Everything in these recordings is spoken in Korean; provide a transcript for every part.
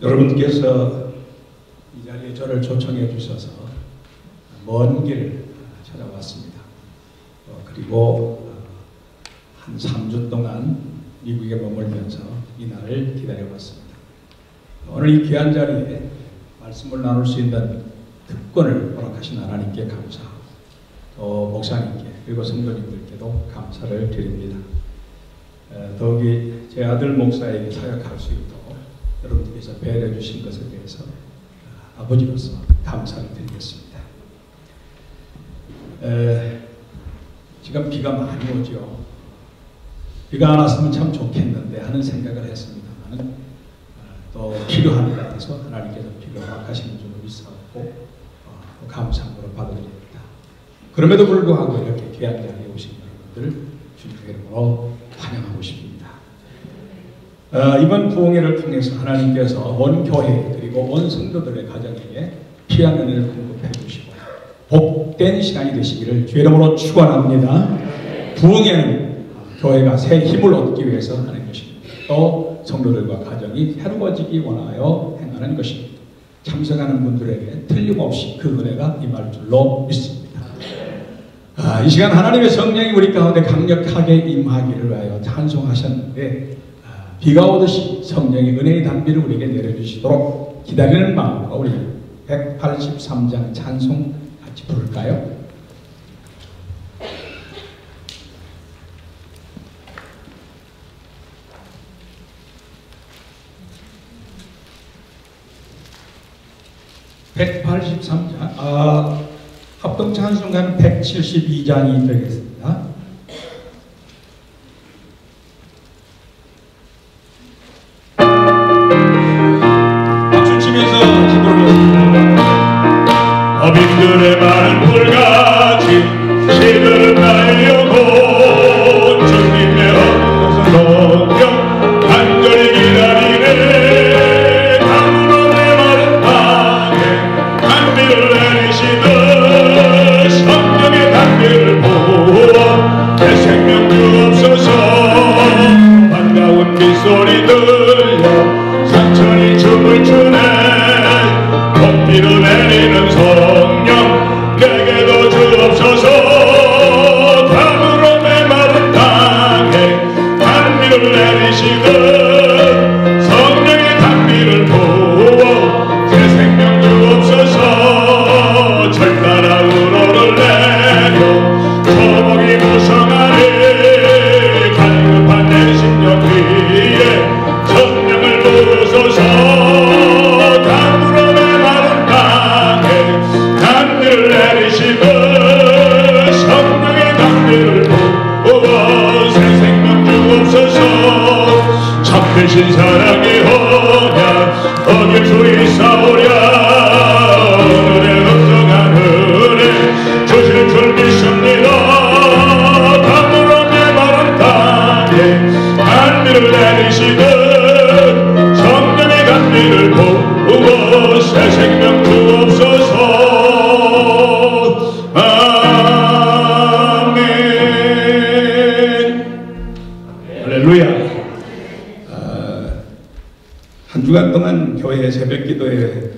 여러분께서 이 자리에 저를 초청해 주셔서 먼 길 찾아왔습니다. 그리고 한 3주 동안 미국에 머물면서 이 날을 기다려왔습니다. 오늘 이 귀한 자리에 말씀을 나눌 수 있는 특권을 허락하신 하나님께 감사하고 또 목사님께 그리고 성도님들께도 감사를 드립니다. 더욱이 제 아들 목사에게 사역할 수 있도록 여러분께서 배려해 주신 것에 대해서 아버지로서 감사를 드리겠습니다. 지금 비가 많이 오죠. 비가 안 왔으면 참 좋겠는데 하는 생각을 했습니다만 또 필요한 것 같아서 하나님께서 비를 허락하시는 줄로 믿사옵고 감사함으로 받아들입니다. 그럼에도 불구하고 이렇게 귀한 자리에 오신 여러분들 주님의 이름으로 환영하고 싶습니다. 이번 부흥회를 통해서 하나님께서 온 교회 그리고 온 성도들의 가정에게 귀한 은혜를 공급해 주시고 복된 시간이 되시기를 주의 이름으로 축원합니다. 부흥회는 교회가 새 힘을 얻기 위해서 하는 것입니다. 또 성도들과 가정이 새로워지기 원하여 행하는 것입니다. 참석하는 분들에게 틀림없이 그 은혜가 임할 줄로 믿습니다. 이 시간 하나님의 성령이 우리 가운데 강력하게 임하기를 위하여 찬송하셨는데 비가 오듯이 성령의 은혜의 단비를 우리에게 내려주시도록 기다리는 마음으로 우리 183장 찬송 같이 부를까요? 합동 찬송가는 172장이 되겠습니다. 박수 치면서 같이 부르겠습니다. 어빈들의 많은 불같이 시들을 날려고 주님의 헛것을 동경 간절히 기다리네. 담으로 메마른 땅에 단비를 내리시듯 성령의 단비를 부어 내 생명 주옵소서. 반가운 빗소리 들려 산천이 춤을 추네. 봄비를 내리는 성령 내게도 주옵소서. 담으로 메마른 땅에 단비를 내리시듯 성령의 단비를 부어 새 생명 주옵소서. 철가라 우러를 내려 초목이 무성하네. 갈급한 내 심령 위에 성령을 부으소서. 담으로 메마른 땅에 단비를 내리시듯 성령의 단비를 부어 새 생명 주옵소서. 참되신 사랑의 언약 어길 수 있사오랴. 오늘의 걱정한 은혜 주실 줄 믿습니다. 담으로 메마른 땅에 단비를 내리시듯 성령의 단비를 부어 새 생명 주옵소서. 아멘. 할렐루야. 한 주간 동안 교회 새벽 기도에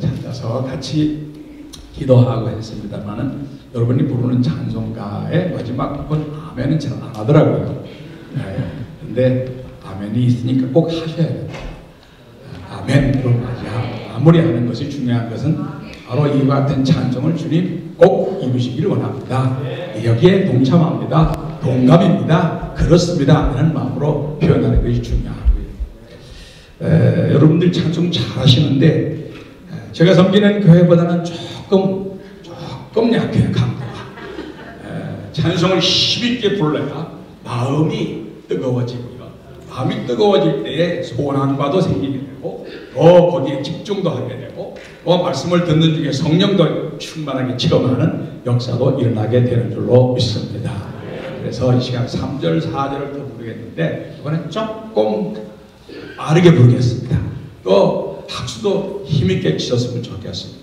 찾아서 같이 기도하고 했습니다만은 여러분이 부르는 찬송가의 마지막 부분 아멘은 잘 안 하더라고요. 근데 아멘이 있으니까 꼭 하셔야 돼요. 아멘으로 마무리하는 것이 중요한 것은 바로 이와 같은 찬송을 주님 꼭 입으시기를 원합니다. 여기에 동참합니다. 동감입니다. 그렇습니다. 하는 마음으로 표현하는 것이 중요하고요. 여러분들 찬송 잘 하시는데 제가 섬기는 교회보다는 조금 약해요. 강도가. 찬송을 힘있게 불러야 마음이 뜨거워지고요. 마음이 뜨거워질 때에 소원함과도 생기게 되고 더 거기에 집중도 하게 되고 또 말씀을 듣는 중에 성령도 충만하게 체험하는 역사도 일어나게 되는 줄로 믿습니다. 그래서 이 시간 3절, 4절을 더 부르겠는데 이번엔 조금 빠르게 부르겠습니다. 또 박수도 힘있게 치셨으면 좋겠습니다.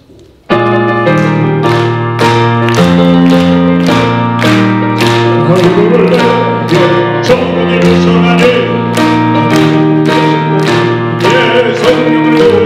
얼굴을 내게 조문이 무성하네. 예 성령으로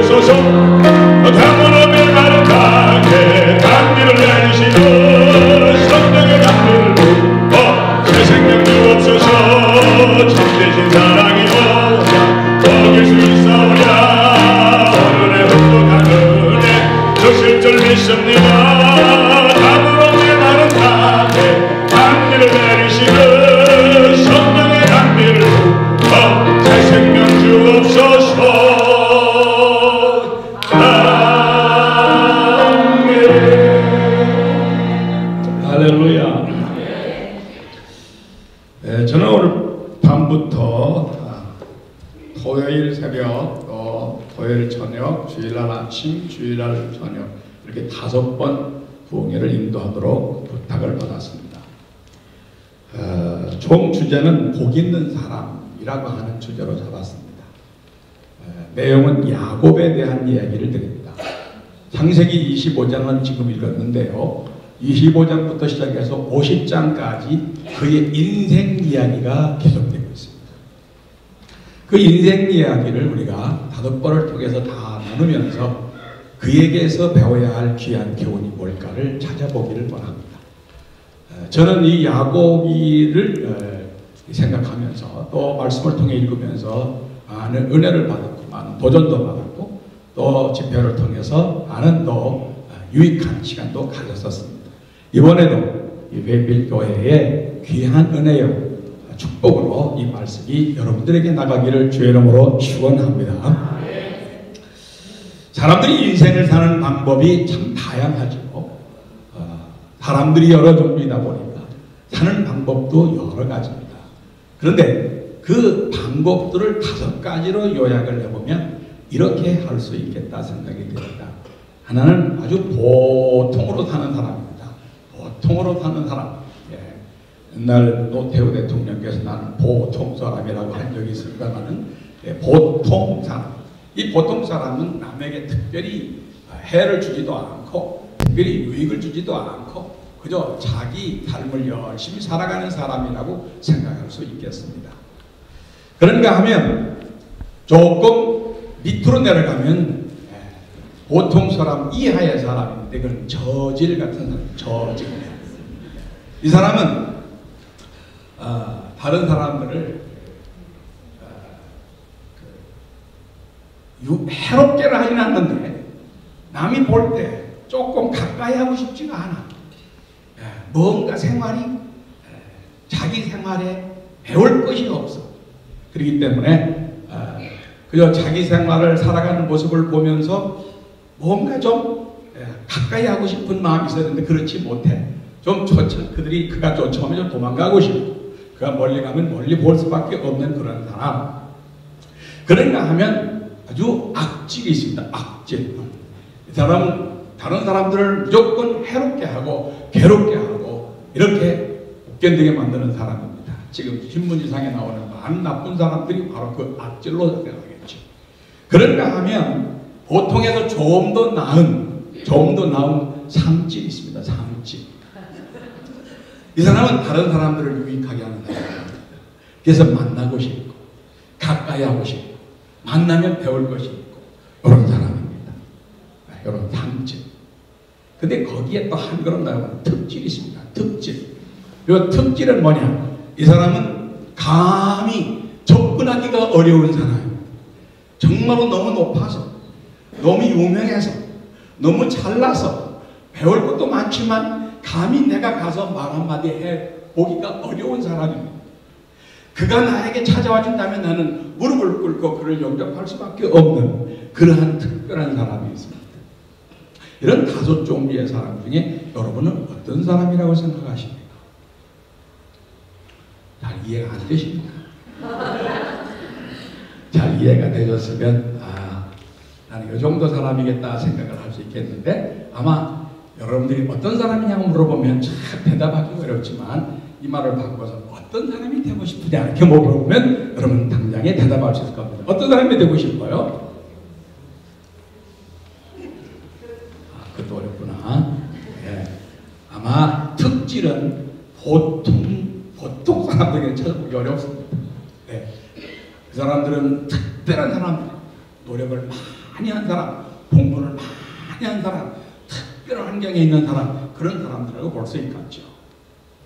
토요일 새벽, 또 토요일 저녁, 주일날 아침, 주일날 저녁 이렇게 5번 부흥회를 인도하도록 부탁을 받았습니다. 총 주제는 복 있는 사람이라고 하는 주제로 잡았습니다. 내용은 야곱에 대한 이야기를 드립니다. 창세기 25장은 지금 읽었는데요. 25장부터 시작해서 50장까지 그의 인생 이야기가 계속되고 있습니다. 그 인생 이야기를 우리가 5번을 통해서 다 나누면서 그에게서 배워야 할 귀한 교훈이 뭘까를 찾아보기를 원합니다. 저는 이 야곱이를 생각하면서 또 말씀을 통해 읽으면서 많은 은혜를 받았고 많은 도전도 받았고 또 집회를 통해서 많은 또 유익한 시간도 가졌었습니다. 이번에도 이 베빌교회의 귀한 은혜요 축복으로 이 말씀이 여러분들에게 나가기를 주의 이름으로 축원합니다. 사람들이 인생을 사는 방법이 참 다양하죠. 사람들이 여러 종류이다 보니까 사는 방법도 여러 가지입니다. 그런데 그 방법들을 5가지로 요약을 해보면 이렇게 할 수 있겠다 생각이 듭니다. 하나는 아주 보통으로 사는 사람입니다. 보통으로 사는 사람. 옛날 노태우 대통령께서 나는 보통 사람이라고 한 적이 있습니다만은 보통 사람. 이 보통 사람은 남에게 특별히 해를 주지도 않고 특별히 유익을 주지도 않고 그저 자기 삶을 열심히 살아가는 사람이라고 생각할 수 있겠습니다. 그런가 하면 조금 밑으로 내려가면 보통 사람 이하의 사람인데 그건 저질 같은 사람, 저질. 이 사람은 다른 사람들을 해롭게를 하진 않는데 남이 볼 때 조금 가까이 하고 싶지가 않아. 뭔가 생활이 자기 생활에 배울 것이 없어. 그렇기 때문에 그저 자기 생활을 살아가는 모습을 보면서 뭔가 좀 가까이 하고 싶은 마음이 있어야 되는데 그렇지 못해. 좀 그가 쫓아오면 좀 도망가고 싶고 그가 멀리 가면 멀리 볼 수밖에 없는 그런 사람. 그런가 하면 아주 악질이 있습니다. 악질. 이 사람은 다른 사람들을 무조건 해롭게 하고 괴롭게 하고 이렇게 웃견되게 만드는 사람입니다. 지금 신문지상에 나오는 많은 나쁜 사람들이 바로 그 악질로 생각하겠죠. 그런가 하면 보통에서 좀 더 나은 상질이 있습니다. 상질. 이 사람은 다른 사람들을 유익하게 하는 사람입니다. 그래서 만나고 싶고 가까이 하고 싶고 만나면 배울 것이 있고 이런 사람입니다. 이런 상질. 근데 거기에 또 한 걸음 나가면 특질이 있습니다. 특질. 이 특질은 뭐냐? 이 사람은 감히 접근하기가 어려운 사람입니다. 정말로 너무 높아서 너무 유명해서 너무 잘나서 배울 것도 많지만 감히 내가 가서 말 한마디 해보기가 어려운 사람입니다. 그가 나에게 찾아와 준다면 나는 무릎을 꿇고 그를 영접할 수밖에 없는 그러한 특별한 사람이 있습니다. 이런 5 종류의 사람 중에 여러분은 어떤 사람이라고 생각하십니까? 잘 이해가 안 되십니까? 잘 이해가 되셨으면 나는 이 정도 사람이겠다 생각을 할 수 있겠는데 아마 여러분들이 어떤 사람이냐고 물어보면 참 대답하기 어렵지만 이 말을 바꿔서 어떤 사람이 되고 싶으냐 이렇게 물어보면 여러분 당장에 대답할 수 있을 겁니다. 어떤 사람이 되고 싶어요? 그것도 어렵구나. 아마 특질은 보통 사람들에게 찾아보기 어렵습니다. 그 사람들은 특별한 사람들, 노력을 많이 한 사람, 공부를 많이 한 사람, 특별한 환경에 있는 사람, 그런 사람들이라고 볼 수 있겠죠.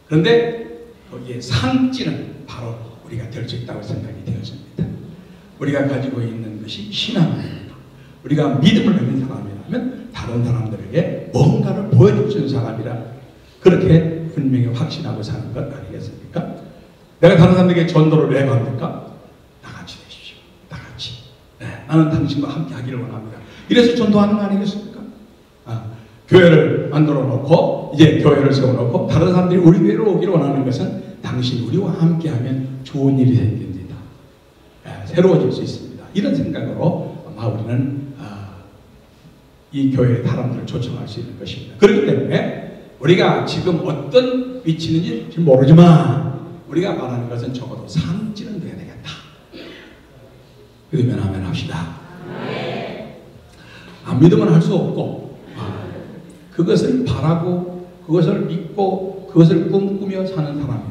그런데 거기에 상질은 바로 우리가 될 수 있다고 생각이 되었습니다. 우리가 가지고 있는 것이 신앙입니다. 우리가 믿음을 가진 사람이라면 다른 사람들에게 뭔가를 보여줄 수 있는 사람이라 그렇게 분명히 확신하고 사는 것 아니겠습니까? 내가 다른 사람들에게 전도를 왜 합니까? 나같이 되십시오. 나같이. 나는 당신과 함께 하기를 원합니다. 이래서 전도하는 거 아니겠습니까? 교회를 만들어 놓고 이제 교회를 세워놓고 다른 사람들이 우리 교회로 오기를 원하는 것은 당신 우리와 함께하면 좋은 일이 생깁니다. 새로워질 수 있습니다. 이런 생각으로 아마 우리는 이 교회의 사람들을 초청할 수 있는 것입니다. 그렇기 때문에 우리가 지금 어떤 위치인지 모르지만 우리가 말하는 것은 적어도 상지는 돼야 되겠다. 믿으면 아멘 합시다. 안 믿으면 할 수 없고 그것을 바라고 그것을 믿고 그것을 꿈꾸며 사는 사람이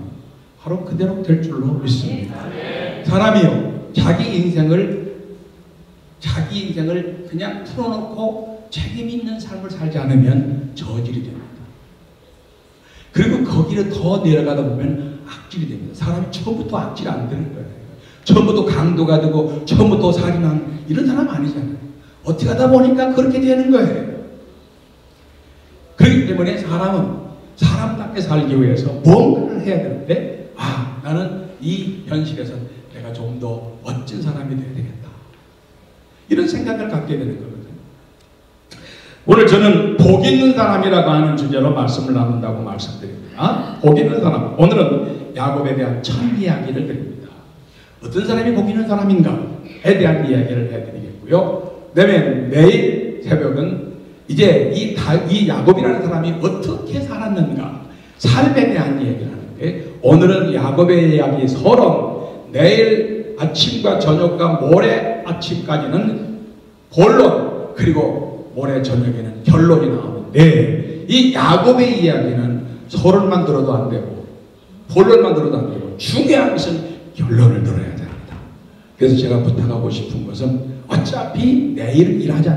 바로 그대로 될 줄로 믿습니다. 사람이요 자기 인생을 그냥 풀어놓고 책임 있는 삶을 살지 않으면 저질이 됩니다. 그리고 거기를 더 내려가다 보면 악질이 됩니다. 사람이 처음부터 악질 안 되는 거예요. 처음부터 강도가 되고 처음부터 살인하는 이런 사람 아니잖아요. 어떻게 하다 보니까 그렇게 되는 거예요. 그렇기 때문에 사람은 사람답게 살기 위해서 뭔가를 해야 되는데 나는 이 현실에서 내가 좀 더 멋진 사람이 되어야 되겠다. 이런 생각을 갖게 되는 거거든요. 오늘 저는 복 있는 사람이라고 하는 주제로 말씀을 나눈다고 말씀드립니다. 복 있는 사람. 오늘은 야곱에 대한 첫 이야기를 드립니다. 어떤 사람이 복 있는 사람인가에 대한 이야기를 해드리겠고요. 그다음에 내일 새벽은 이제 이 야곱이라는 사람이 어떻게 살았는가 삶에 대한 이야기를 하는데 오늘은 야곱의 이야기 서론 내일 아침과 저녁과 모레 아침까지는 본론 그리고 모레 저녁에는 결론이 나오는데 이 야곱의 이야기는 서론만 들어도 안 되고 본론만 들어도 안 되고 중요한 것은 결론을 들어야 됩니다. 그래서 제가 부탁하고 싶은 것은 어차피 내일 일하지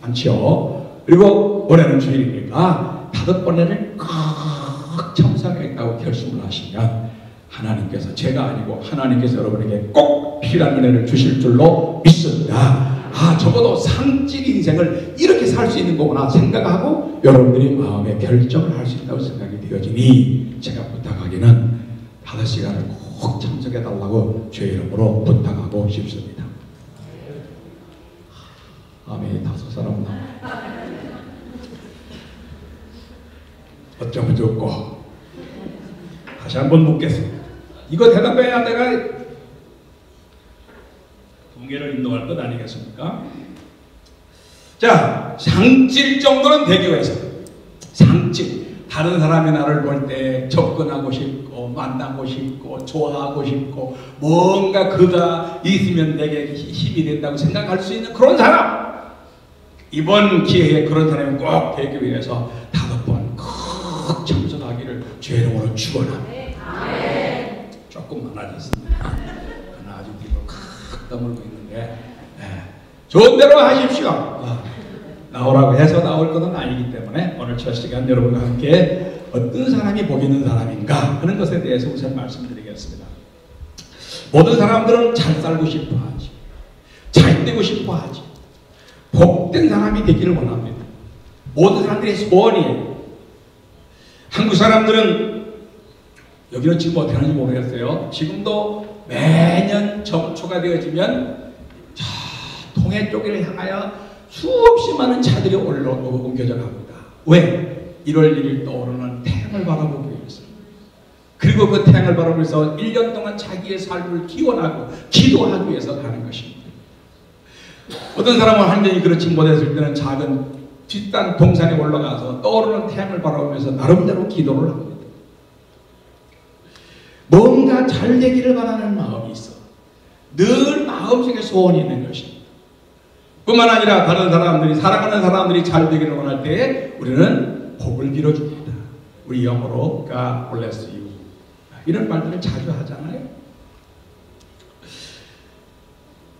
않죠. 그리고 올해는 주일이니까 5번에는 꼭 참석하겠다고 결심을 하시면 하나님께서 제가 아니고 하나님께서 여러분에게 꼭 필요한 은혜를 주실 줄로 믿습니다. 적어도 상질 인생을 이렇게 살 수 있는 거구나 생각하고 여러분들이 마음의 결정을 할 수 있다고 생각이 되어지니 제가 부탁하기는 5시간을 꼭 참석해달라고 주의 이름으로 부탁하고 싶습니다. 아멘. 5사람 어쩌면 좋고 다시 한번 묻겠습니다. 이거 대답해야 내가 동계를 인도할 것 아니겠습니까? 자, 상질 정도는 되기 위해서 상질 다른 사람이 나를 볼 때 접근하고 싶고 만나고 싶고 좋아하고 싶고 뭔가 그가 있으면 내게 힘이 된다고 생각할 수 있는 그런 사람 이번 기회에 그런 사람이 꼭 되기 위해서 5번 꼭 참석하기를 주의 이름으로 축원합니다. 조금 많아졌습니다. 그러나 아직 입을 칵 다물고 있는데 좋은 대로 하십시오. 나오라고 해서 나올 것은 아니기 때문에 오늘 첫 시간 여러분과 함께 어떤 사람이 복 있는 사람인가 하는 것에 대해서 우선 말씀드리겠습니다. 모든 사람들은 잘 살고 싶어 하지. 잘 되고 싶어 하지. 복된 사람이 되기를 원합니다. 모든 사람들의 소원이에요. 한국 사람들은 여기는 지금 어떻게 하는지 모르겠어요. 지금도 매년 정초가 되어지면 동해 쪽을 향하여 수없이 많은 차들이 옮겨져 갑니다. 왜? 1월 1일 떠오르는 태양을 바라보기 위해서. 그리고 그 태양을 바라보면서 1년 동안 자기의 삶을 기원하고 기도하기 위해서 가는 것입니다. 어떤 사람은 완전히 그렇지 못했을 때는 작은 뒷산 동산에 올라가서 떠오르는 태양을 바라보면서 나름대로 기도를 합니다. 뭔가 잘 되기를 바라는 마음이 있어. 늘 마음속에 소원이 있는 것입니다. 뿐만 아니라 다른 사람들이 사랑하는 사람들이 잘 되기를 원할 때 우리는 복을 빌어줍니다. 우리 영어로 God bless you 이런 말들을 자주 하잖아요.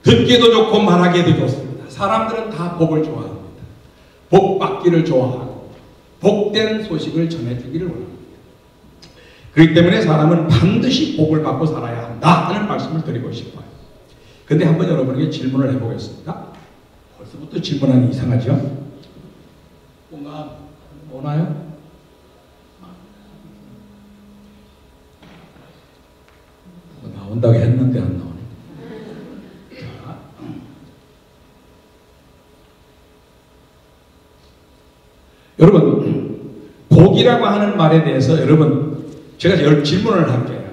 듣기도 좋고 말하기도 좋습니다. 사람들은 다 복을 좋아합니다. 복 받기를 좋아하고 복된 소식을 전해주기를 원합니다. 그렇기 때문에 사람은 반드시 복을 받고 살아야 한다 하는 말씀을 드리고 싶어요. 근데 한번 여러분에게 질문을 해보겠습니다. 벌써부터 질문하니 이상하죠? 뭔가 오나요? 뭐 나온다고 했는데 안 나오네. 자, 여러분 복이라고 하는 말에 대해서 여러분 제가 질문을 할게요.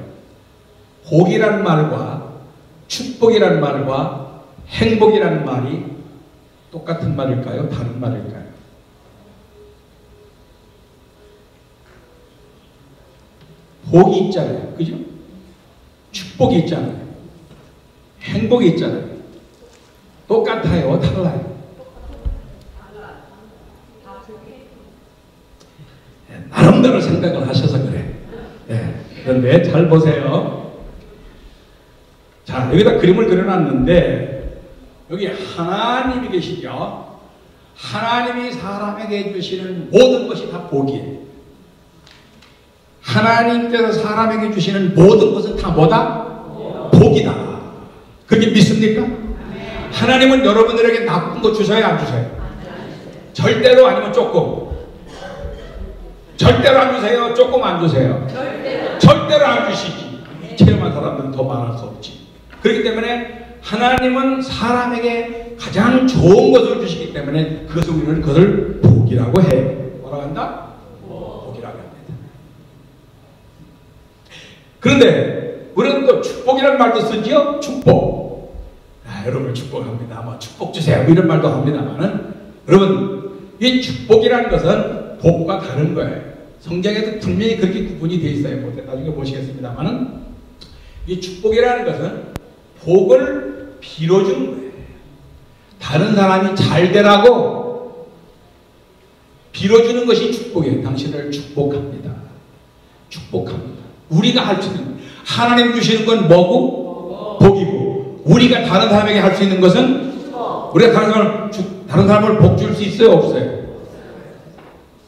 복이라는 말과 축복이라는 말과 행복이라는 말이 똑같은 말일까요? 다른 말일까요? 복이 있잖아요. 그죠? 축복이 있잖아요. 행복이 있잖아요. 똑같아요? 달라요? 나름대로 생각을 하셔서 그래. 네. 그런데 잘 보세요. 자, 여기다 그림을 그려놨는데 여기 하나님이 계시죠. 하나님이 사람에게 주시는 모든 것이 다 복이에요. 하나님께서 사람에게 주시는 모든 것은 다 뭐다? 복이다. 그렇게 믿습니까? 하나님은 여러분들에게 나쁜 거 주셔요, 안 주셔요? 절대로 아니면 조금? 절대로 안 주세요? 조금 안 주세요? 절대로 안 주시지. 체험한 사람들은 더 많을 수 없지. 그렇기 때문에 하나님은 사람에게 가장 좋은 것을 주시기 때문에 우리는 그것을 복이라고 해. 뭐라고 한다? 복이라고 합니다. 그런데 우리는 또 축복이라는 말도 쓰지요? 축복. 여러분을 축복합니다. 뭐 축복 주세요. 이런 말도 합니다만은 여러분, 이 축복이라는 것은 복과 다른 거예요. 성경에도 분명히 그렇게 구분이 되어 있어요. 나중에 보시겠습니다만은 이 축복이라는 것은 복을 빌어주는 거예요. 다른 사람이 잘 되라고 빌어주는 것이 축복이에요. 당신을 축복합니다. 축복합니다. 우리가 할 수 있는, 하나님 주시는 건 뭐고? 복이고, 우리가 다른 사람에게 할 수 있는 것은, 우리가 다른 사람을 복 줄 수 있어요? 없어요?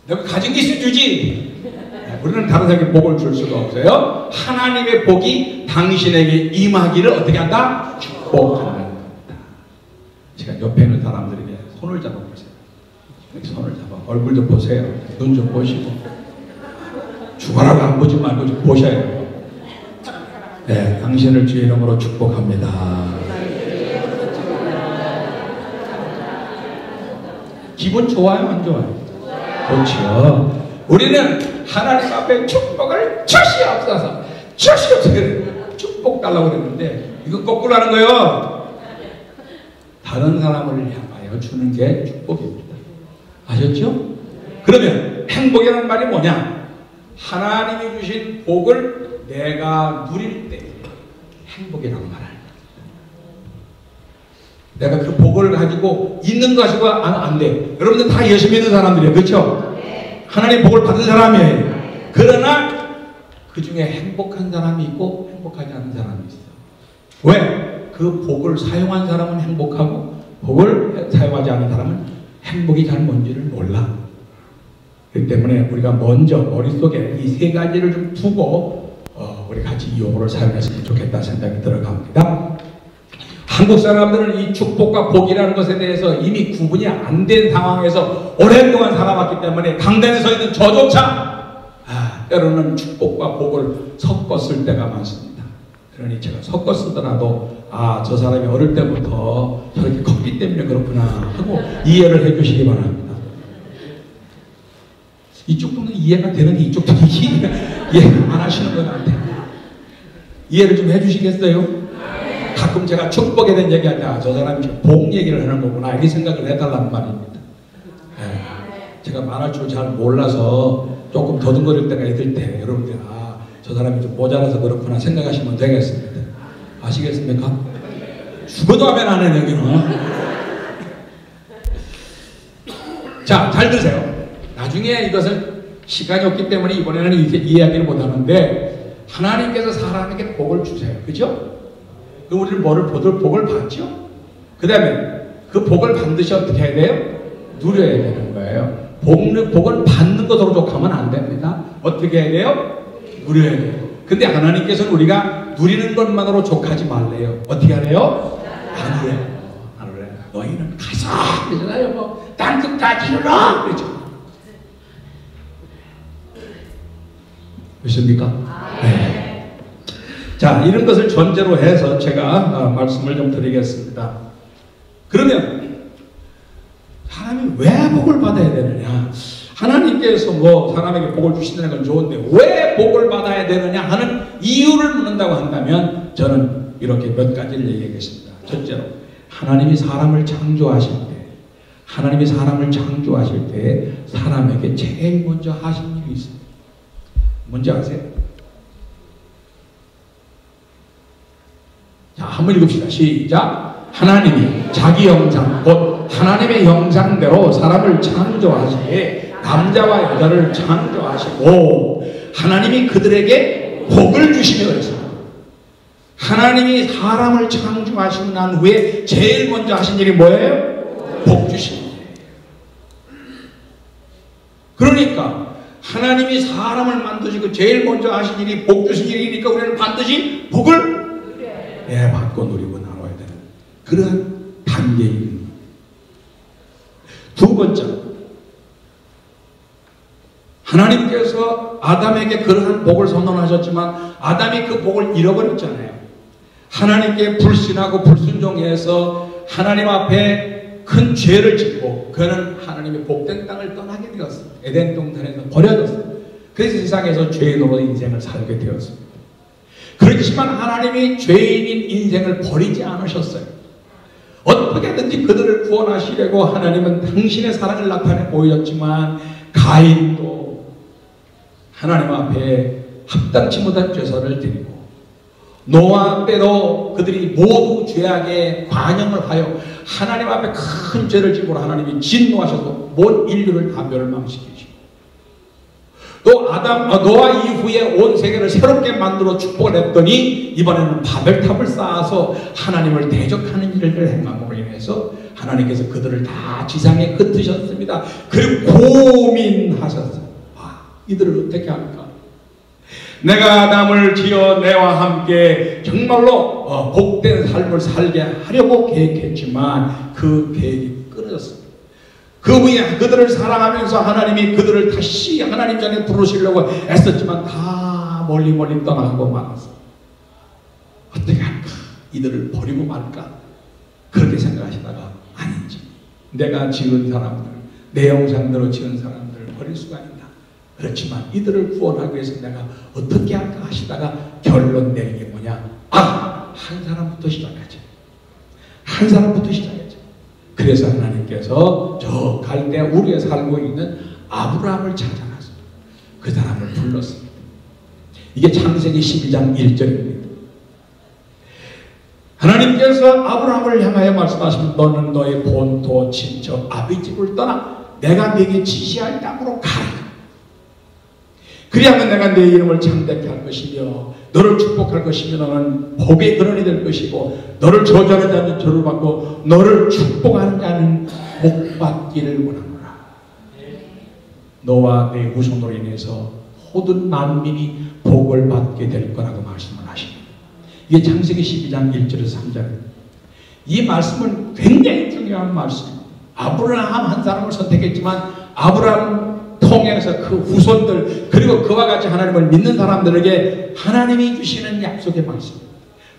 내가 가진 게 있어 주지. 우리는 다른 사람에게 복을 줄 수가 없어요. 하나님의 복이 당신에게 임하기를 어떻게 한다? 축복한다. 제가 옆에 있는 사람들에게 손을 잡아보세요. 이렇게 손을 잡아. 얼굴 좀 보세요. 눈 좀 보시고. 죽어라고 안 보지 말고 좀 보셔요. 네, 당신을 주의 이름으로 축복합니다. 기분 좋아요? 안 좋아요? 좋죠. 우리는 하나님 앞에 축복을 주시옵소서. 주시옵소서. 축복 달라고 그랬는데 이거 거꾸로 하는 거예요. 다른 사람을 향하여 주는 게 축복입니다. 아셨죠? 그러면 행복이라는 말이 뭐냐? 하나님이 주신 복을 내가 누릴 때 행복이라고 말합니다. 내가 그 복을 가지고 있는 거 가지고 안 돼. 여러분들 다 열심히 있는 사람들이에요. 그렇죠? 하나님 복을 받은 사람이에요. 그러나 그 중에 행복한 사람이 있고 행복하지 않은 사람이 있어. 왜? 그 복을 사용한 사람은 행복하고 복을 사용하지 않은 사람은 행복이 잘 뭔지를 몰라. 그렇기 때문에 우리가 먼저 머릿속에 이 세 가지를 좀 두고 우리 같이 이 용어를 사용했으면 좋겠다 생각이 들어갑니다. 한국 사람들은 이 축복과 복이라는 것에 대해서 이미 구분이 안 된 상황에서 오랜동안 살아왔기 때문에 강단에 서 있는 저조차 때로는 축복과 복을 섞어 쓸 때가 많습니다. 그러니 제가 섞어 쓰더라도 저 사람이 어릴 때부터 저렇게 컸기 때문에 그렇구나 하고 이해를 해 주시기 바랍니다. 이쪽도 이해가 되는데 이쪽도 이해가 안 하시는 것 같아요. 이해를 좀 해 주시겠어요? 가끔 제가 축복에 대한 얘기할 때 저 사람이 복 얘기를 하는 거구나 이렇게 생각을 해달라는 말입니다. 제가 말할 줄 잘 몰라서 조금 더듬거릴 때가 있을 때 여러분들 저 사람이 좀 모자라서 그렇구나 생각하시면 되겠습니다. 아시겠습니까? 죽어도 하면 안 해 여기는. 자, 잘 들으세요. 나중에 이것을 시간이 없기 때문에 이번에는 이야기를 못하는데 하나님께서 사람에게 복을 주세요. 그죠? 그럼 우리는 복을 받죠? 그 다음에 그 복을 반드시 어떻게 해야 돼요? 누려야 되는 거예요. 복을 받는 것으로 족하면 안 됩니다. 어떻게 해야 돼요? 누려야 돼요. 근데 하나님께서는 우리가 누리는 것만으로 족하지 말래요. 어떻게 하래요? 안 누려요. 안 누려요. 너희는 가서 그러잖아요. 뭐 땅끝까지 이르라 그러죠. 그렇습니까? 네. 자, 이런 것을 전제로 해서 제가 말씀을 좀 드리겠습니다. 그러면 사람이 왜 복을 받아야 되느냐? 하나님께서 뭐 사람에게 복을 주신다는 건 좋은데 왜 복을 받아야 되느냐 하는 이유를 묻는다고 한다면 저는 이렇게 몇 가지를 얘기하겠습니다. 첫째로 하나님이 사람을 창조하실 때 사람에게 제일 먼저 하신 일이 있습니다. 뭔지 아세요? 자, 한번 읽읍시다. 시작. 하나님이 자기 형상, 곧 하나님의 형상대로 사람을 창조하시기에 남자와 여자를 창조하시고 하나님이 그들에게 복을 주시며 그랬습니다. 하나님이 사람을 창조하시고 난 후에 제일 먼저 하신 일이 뭐예요? 복 주십니다. 그러니까 하나님이 사람을 만드시고 제일 먼저 하신 일이 복 주신 일이니까 우리는 반드시 복을 받고 누리고 나눠야 되는 그러한 단계입니다. 두 번째, 하나님께서 아담에게 그러한 복을 선언하셨지만 아담이 그 복을 잃어버렸잖아요. 하나님께 불신하고 불순종해서 하나님 앞에 큰 죄를 짓고 그는 하나님의 복된 땅을 떠나게 되었습니다. 에덴 동산에서 버려졌습니다. 그래서 세상에서 죄인으로 인생을 살게 되었습니다. 그렇지만 하나님이 죄인인 인생을 버리지 않으셨어요. 어떻게든지 그들을 구원하시려고 하나님은 당신의 사랑을 나타내 보였지만 가인도 하나님 앞에 합당치 못한 죄사를 드리고 노아 때도 그들이 모두 죄악에 관영을 하여 하나님 앞에 큰 죄를 지고 하나님이 진노하셔서 온 인류를 다 멸망시키시고 또 노아 이후에 온 세계를 새롭게 만들어 축복을 했더니 이번에는 바벨탑을 쌓아서 하나님을 대적하는 일을 행함으로 인해서 하나님께서 그들을 다 지상에 흩으셨습니다. 그리고 고민하셨어요. 이들을 어떻게 할까? 내가 아담을 지어 내와 함께 정말로 복된 삶을 살게 하려고 계획했지만 그 계획이 끊어졌습니다. 그 후에 그들을 사랑하면서 하나님이 그들을 다시 하나님 전에 부르시려고 애썼지만 다 멀리 떠나가고 말았어요. 어떻게 할까? 이들을 버리고 말까? 그렇게 생각하시다가 아닌지 내가 지은 사람들, 내 형상대로 지은 사람들을 버릴 수가 있나? 그렇지만 이들을 구원하기 위해서 내가 어떻게 할까 하시다가 결론 내린 게 뭐냐? 한 사람부터 시작하자. 한 사람부터 시작하자. 그래서 하나님께서 저 갈대 우리에 살고 있는 아브라함을 찾아가서 그 사람을 불렀습니다. 이게 창세기 12장 1절입니다. 하나님께서 아브라함을 향하여 말씀하시면 너는 너의 본토 친척 아비 집을 떠나 내가 네게 지시할 땅으로 가라. 그리하면 내가 네 이름을 창대케 할 것이며 너를 축복할 것이며 너는 복의 근원이 될 것이고 너를 저주하는 자는 저를 받고 너를 축복하는 자는 복 받기를 원하노라. 너와 내 후손으로 인해서 모든 만민이 복을 받게 될 거라고 말씀을 하십니다. 이게 창세기 12장 1절에서 3절입니다. 이 말씀은 굉장히 중요한 말씀입니다. 아브라함 한 사람을 선택했지만 아브라함 통해서 그 후손들 그리고 그와 같이 하나님을 믿는 사람들에게 하나님이 주시는 약속의 말씀입니다.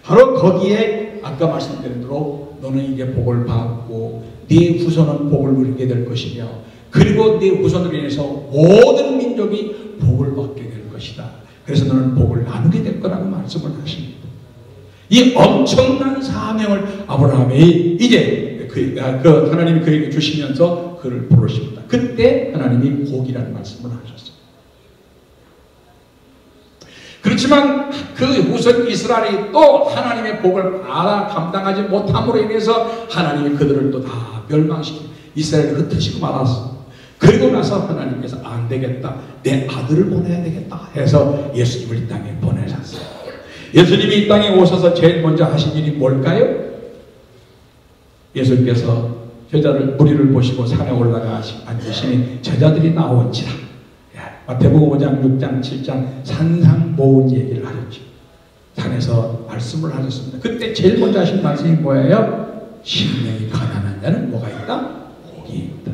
바로 거기에 아까 말씀드린 대로 너는 이제 복을 받고 네 후손은 복을 누리게 될 것이며 그리고 네 후손으로 인해서 모든 민족이 복을 받게 될 것이다. 그래서 너는 복을 나누게 될 거라고 말씀을 하십니다. 이 엄청난 사명을 아브라함이 이제 하나님이 그에게 주시면서 그를 부르십니다. 그때 하나님이 복이라는 말씀을 하셨어요. 그렇지만 그 후손 이스라엘이 또 하나님의 복을 감당하지 못함으로 인해서 하나님이 그들을 또 다 멸망시키고 이스라엘을 흩으시고 말았어. 그리고 나서 하나님께서 안 되겠다, 내 아들을 보내야 되겠다 해서 예수님을 이 땅에 보내셨어요. 예수님이 이 땅에 오셔서 제일 먼저 하신 일이 뭘까요? 예수님께서 제자를 보시고 산에 올라가 앉으시니 제자들이 나온지라. 마태복음 5장, 6장, 7장 산상 모은 얘기를 하셨죠. 산에서 말씀을 하셨습니다. 그때 제일 먼저 하신 말씀이 뭐예요? 심령이 가난한 자는 뭐가 있다? 복이 있다.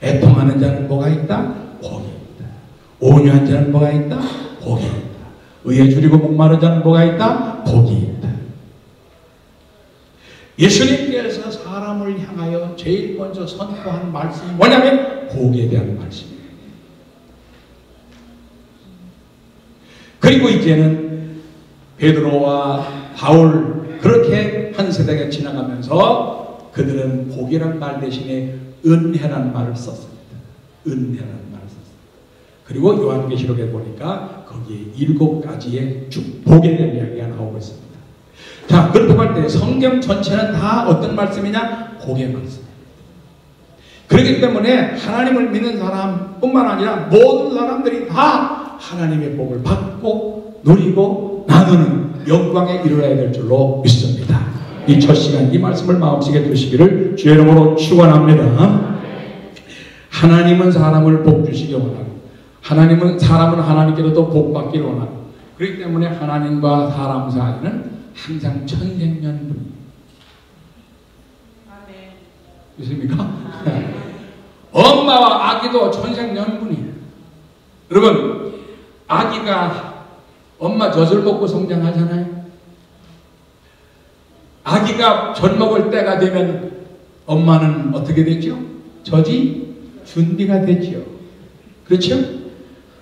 애통하는 자는 뭐가 있다? 복이 있다. 온유한 자는 뭐가 있다? 복이 있다. 의에 줄이고 목마른 자는 뭐가 있다? 복이 있다. 예수님께서 사람을 향하여 제일 먼저 선포한 말씀이 뭐냐면 복에 대한 말씀이에요. 그리고 이제는 베드로와 바울 그렇게 한 세대가 지나가면서 그들은 복이란 말 대신에 은혜란 말을 썼습니다. 은혜란 말을 썼습니다. 그리고 요한계시록에 보니까 거기에 7가지의 축복에 대한 이야기가 나오고 있습니다. 자, 그렇다고 할 때 성경 전체는 다 어떤 말씀이냐? 복의 말씀입니다. 그렇기 때문에 하나님을 믿는 사람뿐만 아니라 모든 사람들이 다 하나님의 복을 받고 누리고 나누는 영광에 이르러야 될 줄로 믿습니다. 이 첫 시간 이 말씀을 마음속에 두시기를 주의 이름으로 축원합니다. 하나님은 사람을 복 주시기 원하고 사람은 하나님께로도 복 받기를 원하고 그렇기 때문에 하나님과 사람 사이는 항상 천생연분이에요. 믿습니까? 엄마와 아기도 천생연분이에요. 여러분, 아기가 엄마 젖을 먹고 성장하잖아요. 아기가 젖 먹을 때가 되면 엄마는 어떻게 되죠? 젖이 준비가 되죠. 그렇죠?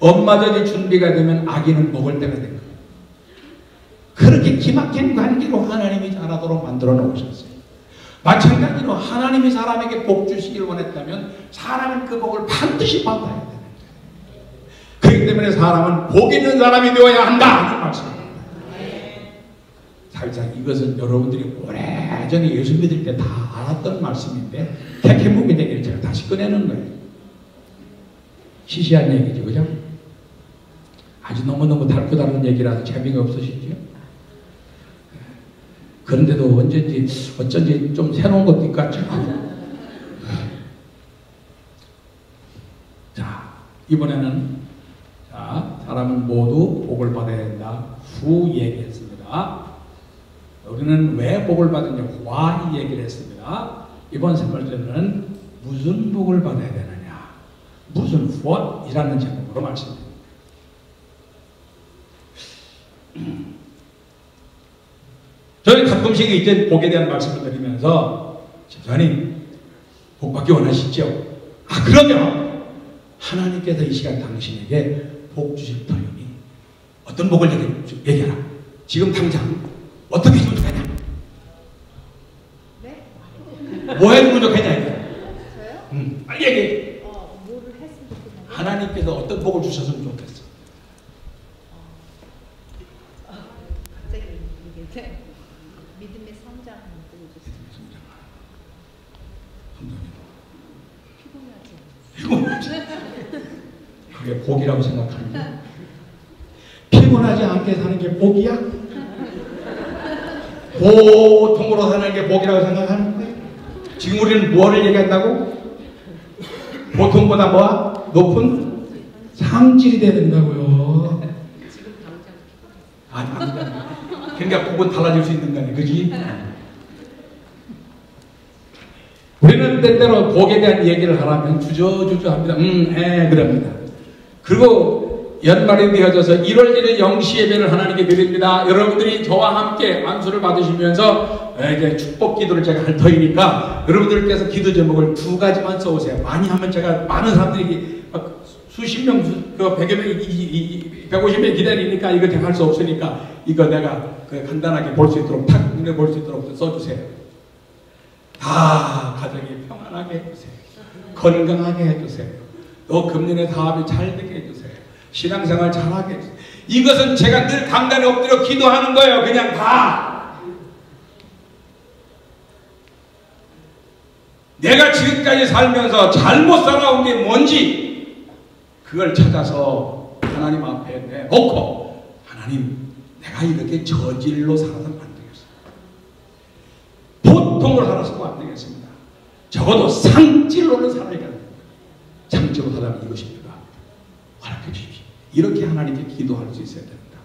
엄마 젖이 준비가 되면 아기는 먹을 때가 된 거예요. 그렇게 기막힌 관계로 하나님이 자라도록 만들어 놓으셨어요. 마찬가지로 하나님이 사람에게 복 주시길 원했다면 사람은 그 복을 반드시 받아야 되는 거예요. 그렇기 때문에 사람은 복 있는 사람이 되어야 한다 하는 말씀입니다. 살짝 이것은 여러분들이 오래전에 예수 믿을 때 다 알았던 말씀인데 택해보게 되기를 제가 다시 꺼내는 거예요. 시시한 얘기죠, 그죠? 아주 너무너무 달고 다른 얘기라서 재미가 없으시죠? 그런데도 어쩐지 좀 새로운 것도 있고 같죠? 자, 이번에는 사람은 모두 복을 받아야 된다. 후 얘기했습니다. 우리는 왜 복을 받느냐? why 얘기를 했습니다. 이번 세 번째는 무슨 복을 받아야 되느냐? 무슨 what? 이라는 제목으로 말씀드립니다. 저는 가끔씩 이제 복에 대한 말씀을 드리면서 집사님 복 받기 원하시죠? 그러면 하나님께서 이 시간 당신에게 복 주실 터이니 어떤 복을 얘기하라. 지금 당장 어떻게 해주면 좋겠냐? 네? 뭐 해주면 좋겠냐? 저요? 빨리 얘기해. 뭐를 했으면 좋겠나요? 하나님께서 어떤 복을 주셨으면 좋겠어? 갑자기 이게 믿음의 성장을 보여줬습니다. 피곤하지 그게 복이라고 생각하는 거야? 피곤하지 않게 사는 게 복이야? 고통으로 사는 게 복이라고 생각하는 거야? 지금 우리는 뭐를 얘기한다고? 보통보다 뭐야? 높은 상질이 돼야 된다고요. 지금 당장 아니, 그러니까 복은 달라질 수 있는 거네, 그지? 우리는 때때로 복에 대한 얘기를 하라면 주저주저 합니다. 그럽니다. 그리고 연말이 되어져서 1월 1일 0시 예배를 하나님께 드립니다. 여러분들이 저와 함께 안수를 받으시면서 이제 축복 기도를 제가 할 터이니까 여러분들께서 기도 제목을 2가지만 써오세요. 많이 하면 제가 많은 사람들이 수십 명, 100여 명, 150명 기다리니까 이거 제가 할 수 없으니까 이거 내가 간단하게 볼 수 있도록 탁 눈에 볼 수 있도록 써주세요. 다 가정이 평안하게 해주세요. 건강하게 해주세요. 또 금년에 사업이 잘 되게 해주세요. 신앙생활 잘하게 해주세요. 이것은 제가 늘 강단에 엎드려 기도하는 거예요. 그냥 다. 내가 지금까지 살면서 잘못 살아온 게 뭔지 그걸 찾아서 하나님 앞에 내놓고 하나님 내가 이렇게 저질로 살아서는 안 되겠습니다. 보통으로 살아서도 안 되겠습니다. 적어도 상질로는 살아야 됩니다. 상질로 살아면 이것이 필요합니다. 허락해 주십시오. 이렇게 하나님께 기도할 수 있어야 됩니다.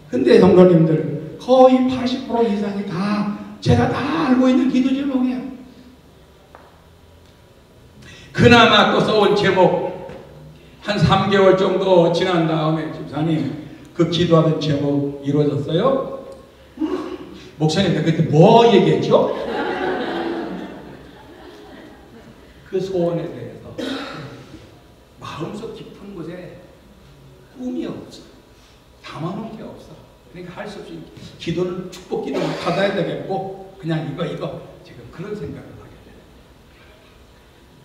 근데 성도님들 거의 80% 이상이 다 제가 다 알고 있는 기도 제목이에요. 그나마 또 써온 제목 한 3개월 정도 지난 다음에 집사님 그 기도하던 제목 이루어졌어요? 목사님 그때 뭐 얘기했죠? 그 소원에 대해서 마음속 깊은 곳에 꿈이 없어. 담아놓은 게 없어. 그러니까 할 수 없이 기도는 축복 기도를 받아야 되겠고 그냥 이거 지금 그런 생각을 하게 돼요.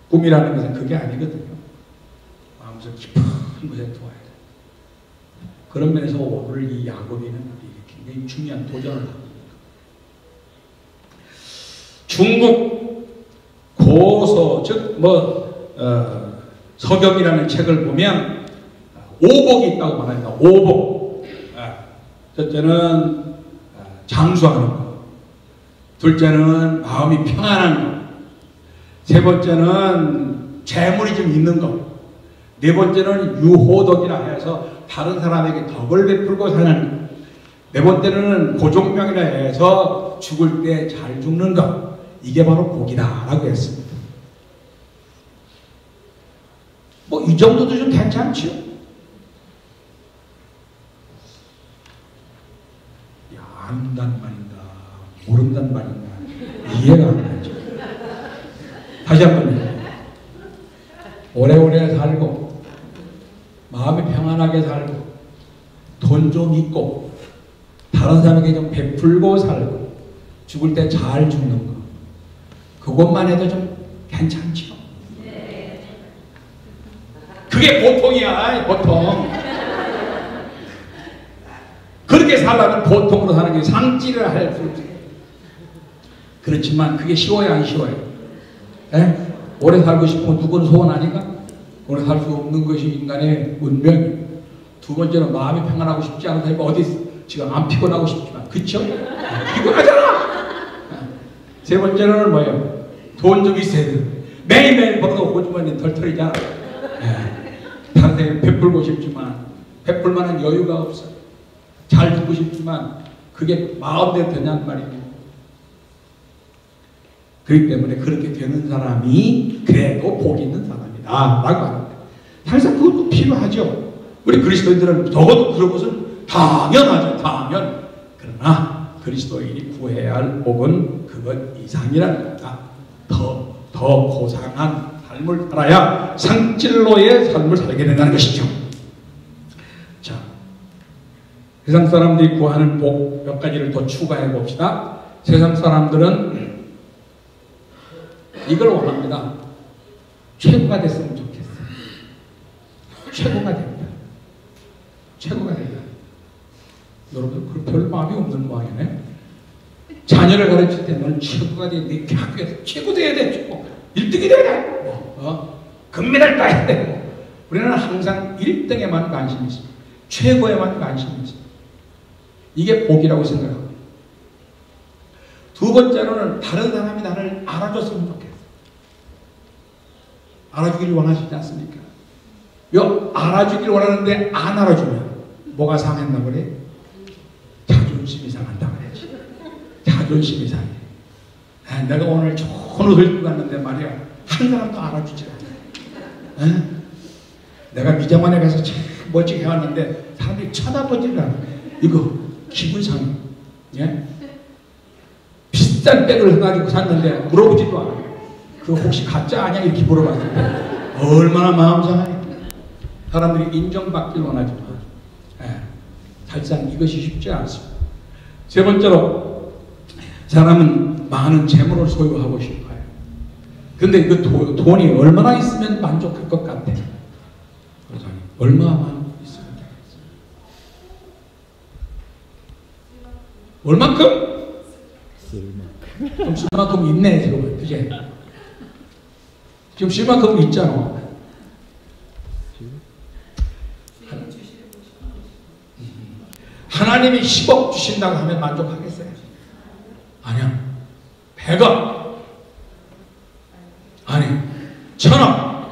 꿈이라는 것은 그게 아니거든요. 마음속 깊은 곳에 두어야 돼요. 그런 면에서 오늘 이 야곱이는 굉장히 중요한 도전을 합니다. 중국 고서 즉 서경이라는 책을 보면 오복이 있다고 말합니다. 오복. 첫째는 장수하는 것, 둘째는 마음이 평안한 것, 세 번째는 재물이 좀 있는 것, 네 번째는 유호덕이라 해서 다른 사람에게 덕을 베풀고 사는 것, 네 번째는 고종명이라 해서 죽을 때 잘 죽는 것, 이게 바로 복이다라고 했습니다. 뭐 이 정도도 좀 괜찮지요? 야, 안다는 말인가 모른다는 말인가 이해가 안 가죠. 다시 한번요. 오래오래 살고 마음이 평안하게 살고 돈 좀 있고 다른 사람에게 좀 베풀고 살고 죽을 때 잘 죽는 거, 그것만 해도 좀 괜찮죠. 그게 보통이야. 보통 그렇게 살려면 보통으로 사는 게 상지를 할 수 없어요. 그렇지만 그게 쉬워요, 안 쉬워요? 에? 오래 살고 싶으면 누구는 소원하니까? 오래 살 수 없는 것이 인간의 운명이에요. 두 번째는 마음이 평안하고 싶지 않은 사람이 어디 있어? 지금 안 피곤하고 싶지만, 그쵸? 피곤하잖아! 세 번째는 뭐예요? 돈 좀 있어야 돼. 매일매일 벌어도 호주머니 털털이잖아. 다른 데 베풀고 싶지만 베풀 만한 여유가 없어. 잘 두고 싶지만 그게 마음대로 되냐는 말이고. 그렇기 때문에 그렇게 되는 사람이 그래도 복 있는 사람이다 라고 합니다. 사실상 그것도 필요하죠. 우리 그리스도인들은 적어도 그런 것은 당연하죠. 당연. 그러나 그리스도인이 구해야 할 복은 그것 이상이라는 겁니다. 더 고상한 삶을 살아야 상찔로의 삶을 살게 된다는 것이죠. 자, 세상 사람들이 구하는 복 몇 가지를 더 추가해 봅시다. 세상 사람들은 이걸 원합니다. 최고가 됐으면 좋겠어요. 최고가 된다. 최고가 된다. 여러분, 그 별 마음이 없는 모양이네. 자녀를 가르칠 때 너는 최고가 돼야 돼. 학교에서 최고 돼야 돼. 최고. 1등이 돼야 돼. 금메달 따야 돼. 우리는 항상 1등에만 관심이 있습니다. 최고에만 관심이 있습니다. 이게 복이라고 생각합니다. 두 번째로는 다른 사람이 나를 알아줬으면 좋겠어요. 알아주기를 원하시지 않습니까? 알아주기를 원하는데 안 알아주면 뭐가 상했나 그래? 자존심이 상한다 그래야지. 자존심이 상해. 내가 오늘 좋은 옷을 입고 갔는데 말이야, 한 사람도 알아주지 않아. 내가 미장원에 가서 참 멋지게 해왔는데 사람들이 쳐다보지를 않아. 이거 기분 상해. 예? 비싼 백을 가지고 샀는데 물어보지도 않아. 그거 혹시 가짜 아니야? 이렇게 물어봤을 때 얼마나 마음 상해. 사람들이 인정받길 원하지만 사실상 이것이 쉽지 않습니다. 세 번째로, 사람은 많은 재물을 소유하고 싶어요. 근데 그 돈이 얼마나 있으면 만족할 것 같아? 얼마만 있으면 되겠어요? 얼만큼? 좀 쓸 만큼 있네, 지금. 그제? 지금 쓸 만큼 있잖아. 하나님이 10억 주신다고 하면 만족하겠어요? 아니야. 100억. 아니, 1000억.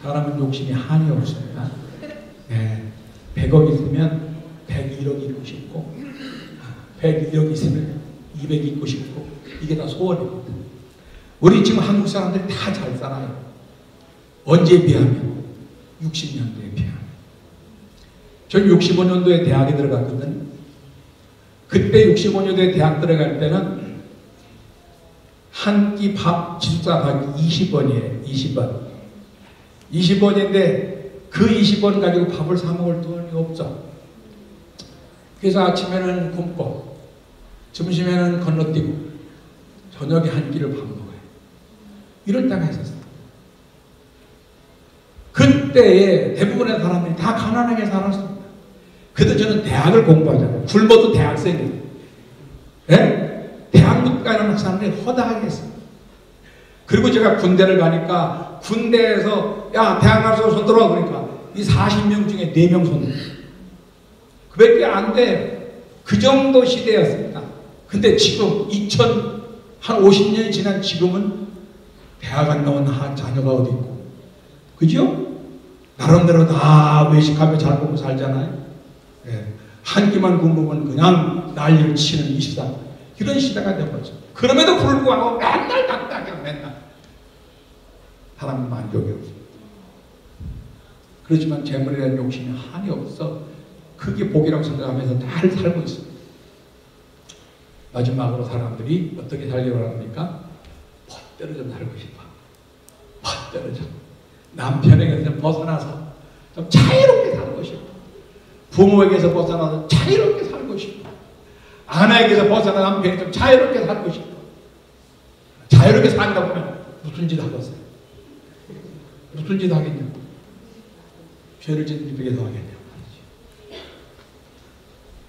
사람은 욕심이 한이 없습니다. 네. 100억 있으면 101억 있고 싶고, 101억 있으면 200 있고 싶고, 이게 다 소원입니다. 우리 지금 한국 사람들이 다 잘 살아요. 언제에 비하면? 60년도에 비하면. 전 65년도에 대학에 들어갔거든요. 그때 65년도에 대학 들어갈 때는 한 끼 밥 집사가격이 20원이에요. 20원. 20원인데 그 20원 가지고 밥을 사 먹을 돈이 없어. 그래서 아침에는 굶고 점심에는 건너뛰고 저녁에 한 끼를 밥 먹어요. 이럴 때가 있었어요. 그때에 대부분의 사람들이 다 가난하게 살았습니다. 그래도 저는 대학을 공부하잖아요. 굶어도 대학생이에요. 네? 대학 가는 사람들이 허다하게 했어요. 그리고 제가 군대를 가니까 군대에서 야 대학 가서 손 들어와 그러니까 이 40명 중에 4명 손 들어. 그밖에 안 돼. 그 정도 시대였습니다. 근데 지금 한 50년이 지난 지금은 대학 안 나온 자녀가 어디 있고, 그죠? 나름대로 다 외식하며 잘 먹고 살잖아요. 네. 한 끼만 굶으면 그냥 난리를 치는 24. 이런 시대가 되어버렸죠. 그럼에도 불구하고 맨날 당당해요. 맨날. 사람은 만족이 없습니다. 그렇지만 재물에 대한 욕심이 한이 없어 그게 복이라고 생각하면서 잘 살고 있습니다. 마지막으로 사람들이 어떻게 살려고 합니까? 멋대로 좀 살고 싶어. 멋대로 좀. 남편에게서 벗어나서 좀 자유롭게 살고 싶어. 부모에게서 벗어나서 자유롭게 살고 싶어. 아내에게서 벗어나 남편이 좀 자유롭게 살고 싶어. 자유롭게 산다 보면 무슨 짓 하겠어요? 무슨 짓 하겠냐고. 죄를 짓는 일에서 하겠냐고.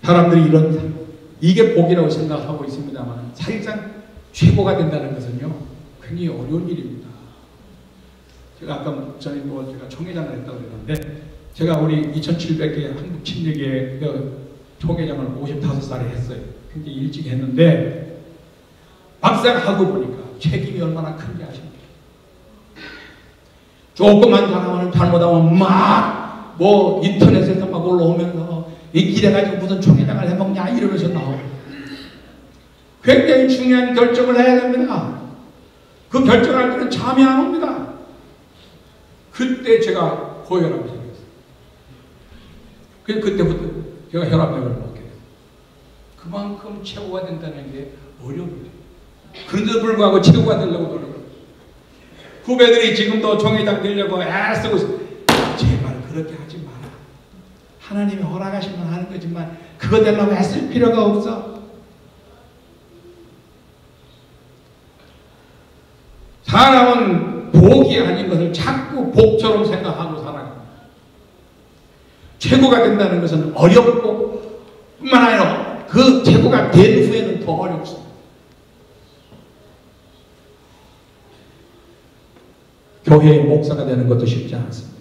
사람들이 이런 이게 복이라고 생각하고 있습니다만 사실상 최고가 된다는 것은요 굉장히 어려운 일입니다. 제가 아까 전에 제가 총회장을 했다고 그랬는데 제가 우리 2700개 한국 침례교회 총회장을 55살에 했어요. 굉장히 일찍 했는데 막상 하고 보니까 책임이 얼마나 큰지 아십니까? 조금만 잘못하면 막 뭐 인터넷에서 막 올라오면서 이 기대가지고 무슨 총회장을 해먹냐 이러면서 나오고 굉장히 중요한 결정을 해야 됩니다. 그 결정할 때는 잠이 안 옵니다. 그때 제가 고혈압이 생겼어요. 그때부터 제가 혈압약을 먹게 됐어요. 그만큼 최고가 된다는 게 어려워요. 그런데도 불구하고 최고가 되려고 노력을 후배들이 지금도 총회장 되려고 애쓰고 있어요. 제발 그렇게 하지 마라. 하나님이 허락하시면 하는 거지만 그거 되려고 애쓸 필요가 없어. 사람은 복이 아닌 것을 자꾸 복처럼 생각하고 살아갑니다. 최고가 된다는 것은 어렵고 뿐만 아니라 그 최고가 된 후에는 더 어렵습니다. 교회의 목사가 되는 것도 쉽지 않습니다.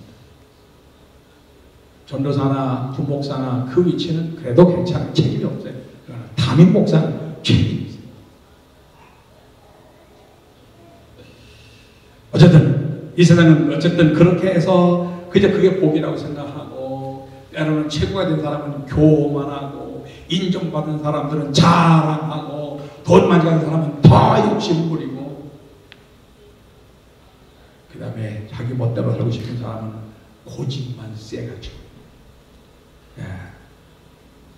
전도사나 부목사나 그 위치는 그래도 괜찮아요. 책임이 없어요. 그러나 담임 목사는 책임이 있어요. 어쨌든 이 세상은 어쨌든 그렇게 해서 그저 그게 복이라고 생각하고 때로는 최고가 된 사람은 교만하고 인정받은 사람들은 자랑하고 돈 많이 가는 사람은 더 욕심 부리고 그 다음에 자기 멋대로 살고 싶은 사람은 고집만 세가지고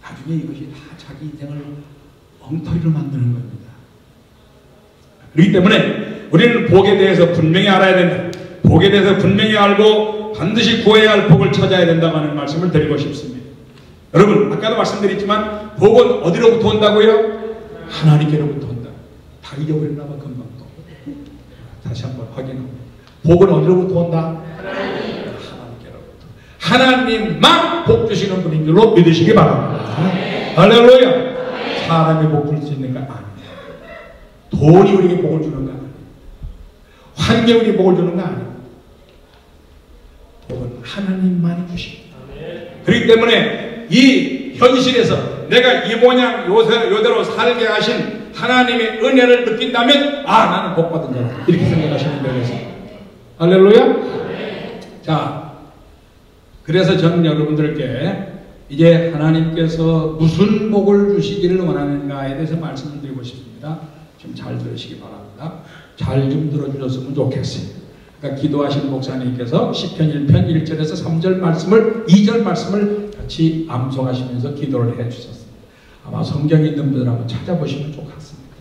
나중에 이것이 다 자기 인생을 엉터리로 만드는 겁니다. 그렇기 때문에 우리는 복에 대해서 분명히 알아야 된다. 복에 대해서 분명히 알고 반드시 구해야 할 복을 찾아야 된다고 하는 말씀을 드리고 싶습니다. 여러분 아까도 말씀드렸지만 복은 어디로부터 온다고요? 하나님께로부터 온다. 다 잊어버렸나 봐 금방 또. 다시 한번 확인합니다. 복은 어디로부터 온다? 하나님만 복 주시는 분인 줄로 믿으시기 바랍니다. 할렐루야. 사람이 복 줄 수 있는 거 아닙니다. 돈이 우리에게 복을 주는 거 아닙니다. 환경이 우리에게 복을 주는 거 아닙니다. 복은 하나님만이 주십니다. 그렇기 때문에 이 현실에서 내가 이 모양 요대로 살게 하신 하나님의 은혜를 느낀다면 나는 복 받은 자다 이렇게 생각하시면 되겠습니다. 할렐루야. 자, 그래서 저는 여러분들께 이제 하나님께서 무슨 복을 주시기를 원하는가에 대해서 말씀을 드리고 싶습니다. 좀 잘 들으시기 바랍니다. 잘 좀 들어주셨으면 좋겠어요. 그러니까 기도하신 목사님께서 시편 1편 1절에서 3절 말씀을 2절 말씀을 같이 암송하시면서 기도를 해주셨습니다. 아마 성경에 있는 분들 한번 찾아보시면 좋겠습니다.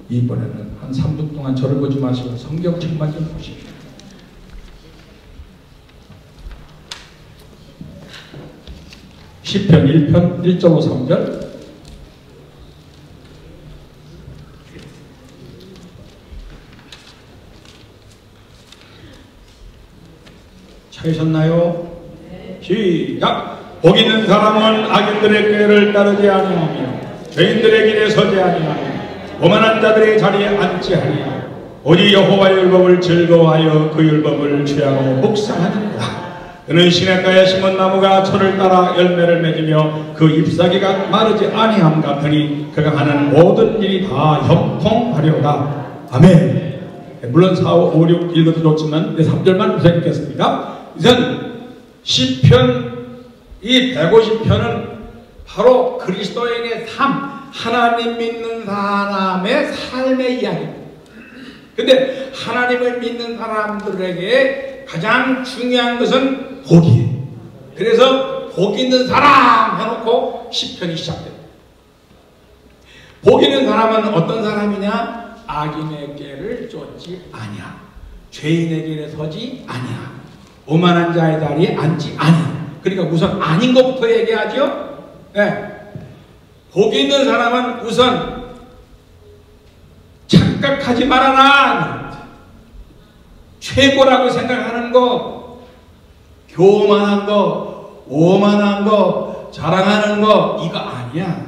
이번에는 한 3분 동안 저를 보지 마시고 성경책만 좀 보십시오. 시편 1편 1절로 3절. 찾으셨나요? 시작! 복 있는 사람은 악인들의 꾀를 따르지 아니하며 죄인들의 길에 서지 아니하며 오만한 자들의 자리에 앉지 아니하며 오직 여호와의 율법을 즐거워하여 그 율법을 취하고 묵상하느니라. 그는 시냇가에 심은 나무가 철을 따라 열매를 맺으며 그 잎사귀가 마르지 아니함 같으니 그가 하는 모든 일이 다 형통하려다. 아멘. 물론 4, 5, 6 읽어도 좋지만 3절만 우선 읽겠습니다. 우선 시편 이 150편은 바로 그리스도인의 삶, 하나님 믿는 사람의 삶의 이야기입니다. 근데 하나님을 믿는 사람들에게 가장 중요한 것은 복이에요. 그래서 복 있는 사람 해놓고 시편이 시작됩니다. 복 있는 사람은 어떤 사람이냐? 악인의 꾀를 쫓지 아니야. 죄인의 길에 서지 아니야. 오만한 자의 자리에 앉지 아니야. 그러니까 우선 아닌 것부터 얘기하죠. 네. 복 있는 사람은 우선 착각하지 말아라. 최고라고 생각하는 거, 교만한 거, 오만한 거, 자랑하는 거 이거 아니야.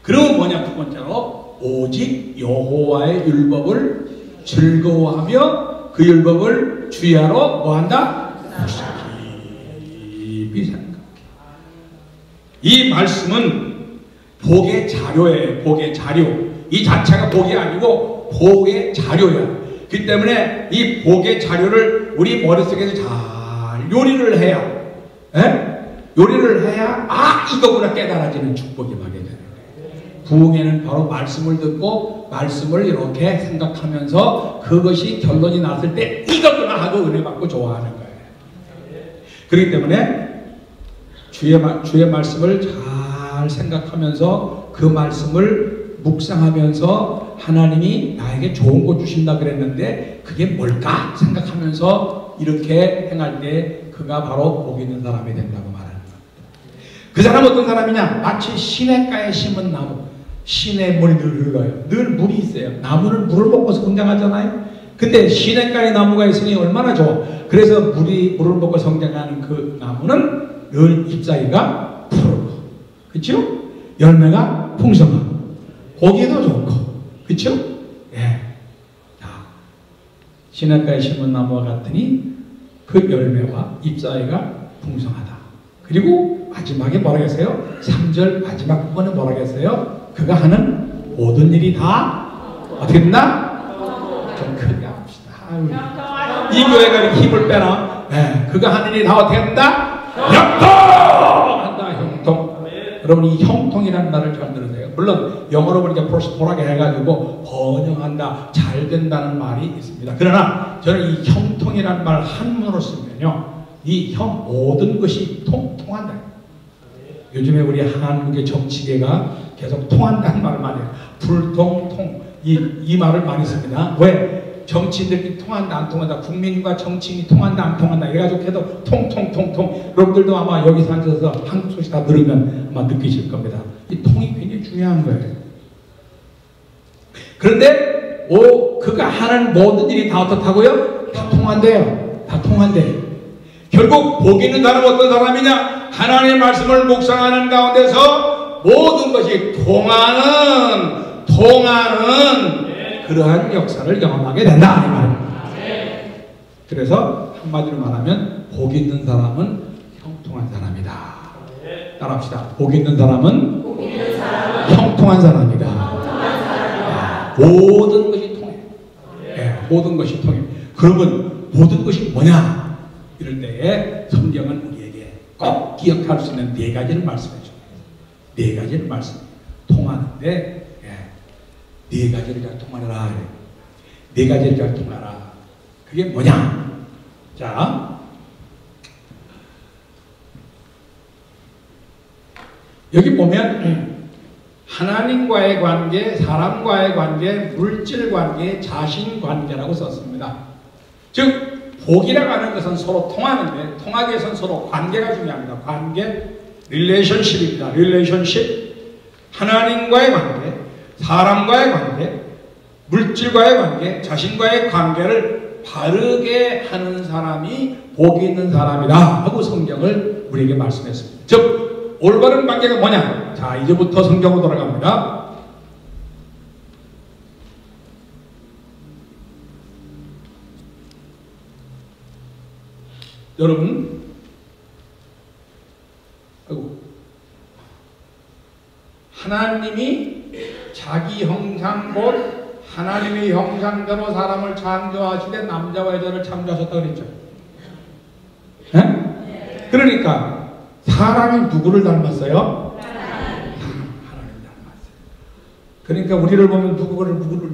그러면 뭐냐? 두 번째로 오직 여호와의 율법을 즐거워하며 그 율법을 주야로 뭐한다? 깊이 생각해. 이 말씀은 복의 자료예요. 복의 자료. 이 자체가 복이 아니고 복의 자료야. 그렇기 때문에 이 복의 자료를 우리 머릿속에서 잘 요리를 해야, 요리를 해야 이거구나 깨달아지는 축복이 임하게 되는 거예요. 부흥회는 바로 말씀을 듣고 말씀을 이렇게 생각하면서 그것이 결론이 났을 때 이거구나 하고 은혜 받고 좋아하는 거예요. 그렇기 때문에 주의 말씀을 잘 생각하면서 그 말씀을 묵상하면서 하나님이 나에게 좋은 거 주신다 그랬는데 그게 뭘까 생각하면서 이렇게 행할 때 그가 바로 복 있는 사람이 된다고 말하는 겁니다. 그 사람은 어떤 사람이냐? 마치 시냇가에 심은 나무. 시내 물이 늘 흘러요. 늘 물이 있어요. 나무는 물을 먹고서 성장하잖아요. 근데 시냇가에 나무가 있으니 얼마나 좋아. 그래서 물을 먹고 성장하는 그 나무는 늘 잎사귀가 푸르고, 그렇죠? 열매가 풍성하고, 보기도 좋고, 그렇죠? 예. 자, 시냇가에 심은 나무와 같으니 그 열매와 잎사귀가 풍성하다. 그리고 마지막에 뭐라겠어요? 3절 마지막 부분에 뭐라겠어요? 그가 하는 모든 일이 다 어떻게 된다? 좀 크게 합시다. 이 교회가 이렇게 힘을 빼나? 네, 그가 하는 일이 다 어떻게 된다? 형통한다. 형통. 여러분 이 형통이라는 말을 잘 들으세요. 물론 영어로 보니까 프로스퍼라게 해가지고 번영한다, 잘 된다는 말이 있습니다. 그러나 저는 이 형통이라는 말 한문으로 쓰면요, 이 모든 것이 통한다. 요즘에 우리 한국의 정치계가 계속 통한다는 말을 많이 해요. 불통통 이 말을 많이 씁니다. 왜? 정치인들끼리 통한다 안 통한다, 국민과 정치인이 통한다 안 통한다 이래가지고 계속 통통통통. 여러분들도 아마 여기서 앉아서 한국 소식 다 들으면 아마 느끼실 겁니다. 이 통이 굉장히 중요한 거예요. 그런데 그가 하는 모든 일이 다 어떻다고요? 다 통한대요. 다 통한대요. 결국 복 있는 사람은 어떤 사람이냐? 하나님의 말씀을 묵상하는 가운데서 모든 것이 통하는 그러한 역사를 경험하게 된다 이 말입니다. 그래서 한마디로 말하면 복 있는 사람은 형통한 사람이다. 따라합시다. 복 있는 사람은 형통한 사람이다. 모든 것이 통해. 모든 것이 통해. 그러면 모든 것이 뭐냐? 이럴 때에 성경은 우리에게 꼭 기억할 수 있는 네 가지를 말씀해 줍니다. 네 가지를 말씀해요. 통하는데 네 가지를 잘 통하라. 네 가지를 잘 통하라. 그게 뭐냐? 자, 여기 보면 하나님과의 관계, 사람과의 관계, 물질 관계, 자신 관계라고 썼습니다. 즉 복이라고 하는 것은 서로 통하는데, 통하기 위해서는 서로 관계가 중요합니다. 관계, 릴레이션십입니다. 릴레이션십. 하나님과의 관계, 사람과의 관계, 물질과의 관계, 자신과의 관계를 바르게 하는 사람이 복이 있는 사람이다 하고 성경을 우리에게 말씀했습니다. 즉 올바른 관계가 뭐냐? 자, 이제부터 성경으로 돌아갑니다. 여러분, 하나님이 자기 형상 곧 하나님의 형상대로 사람을 창조하시되 남자와 여자를 창조하셨다고 그랬죠. 네? 그러니까 사람이 누구를 닮았어요? 하나님 닮았어요. 그러니까 우리를 보면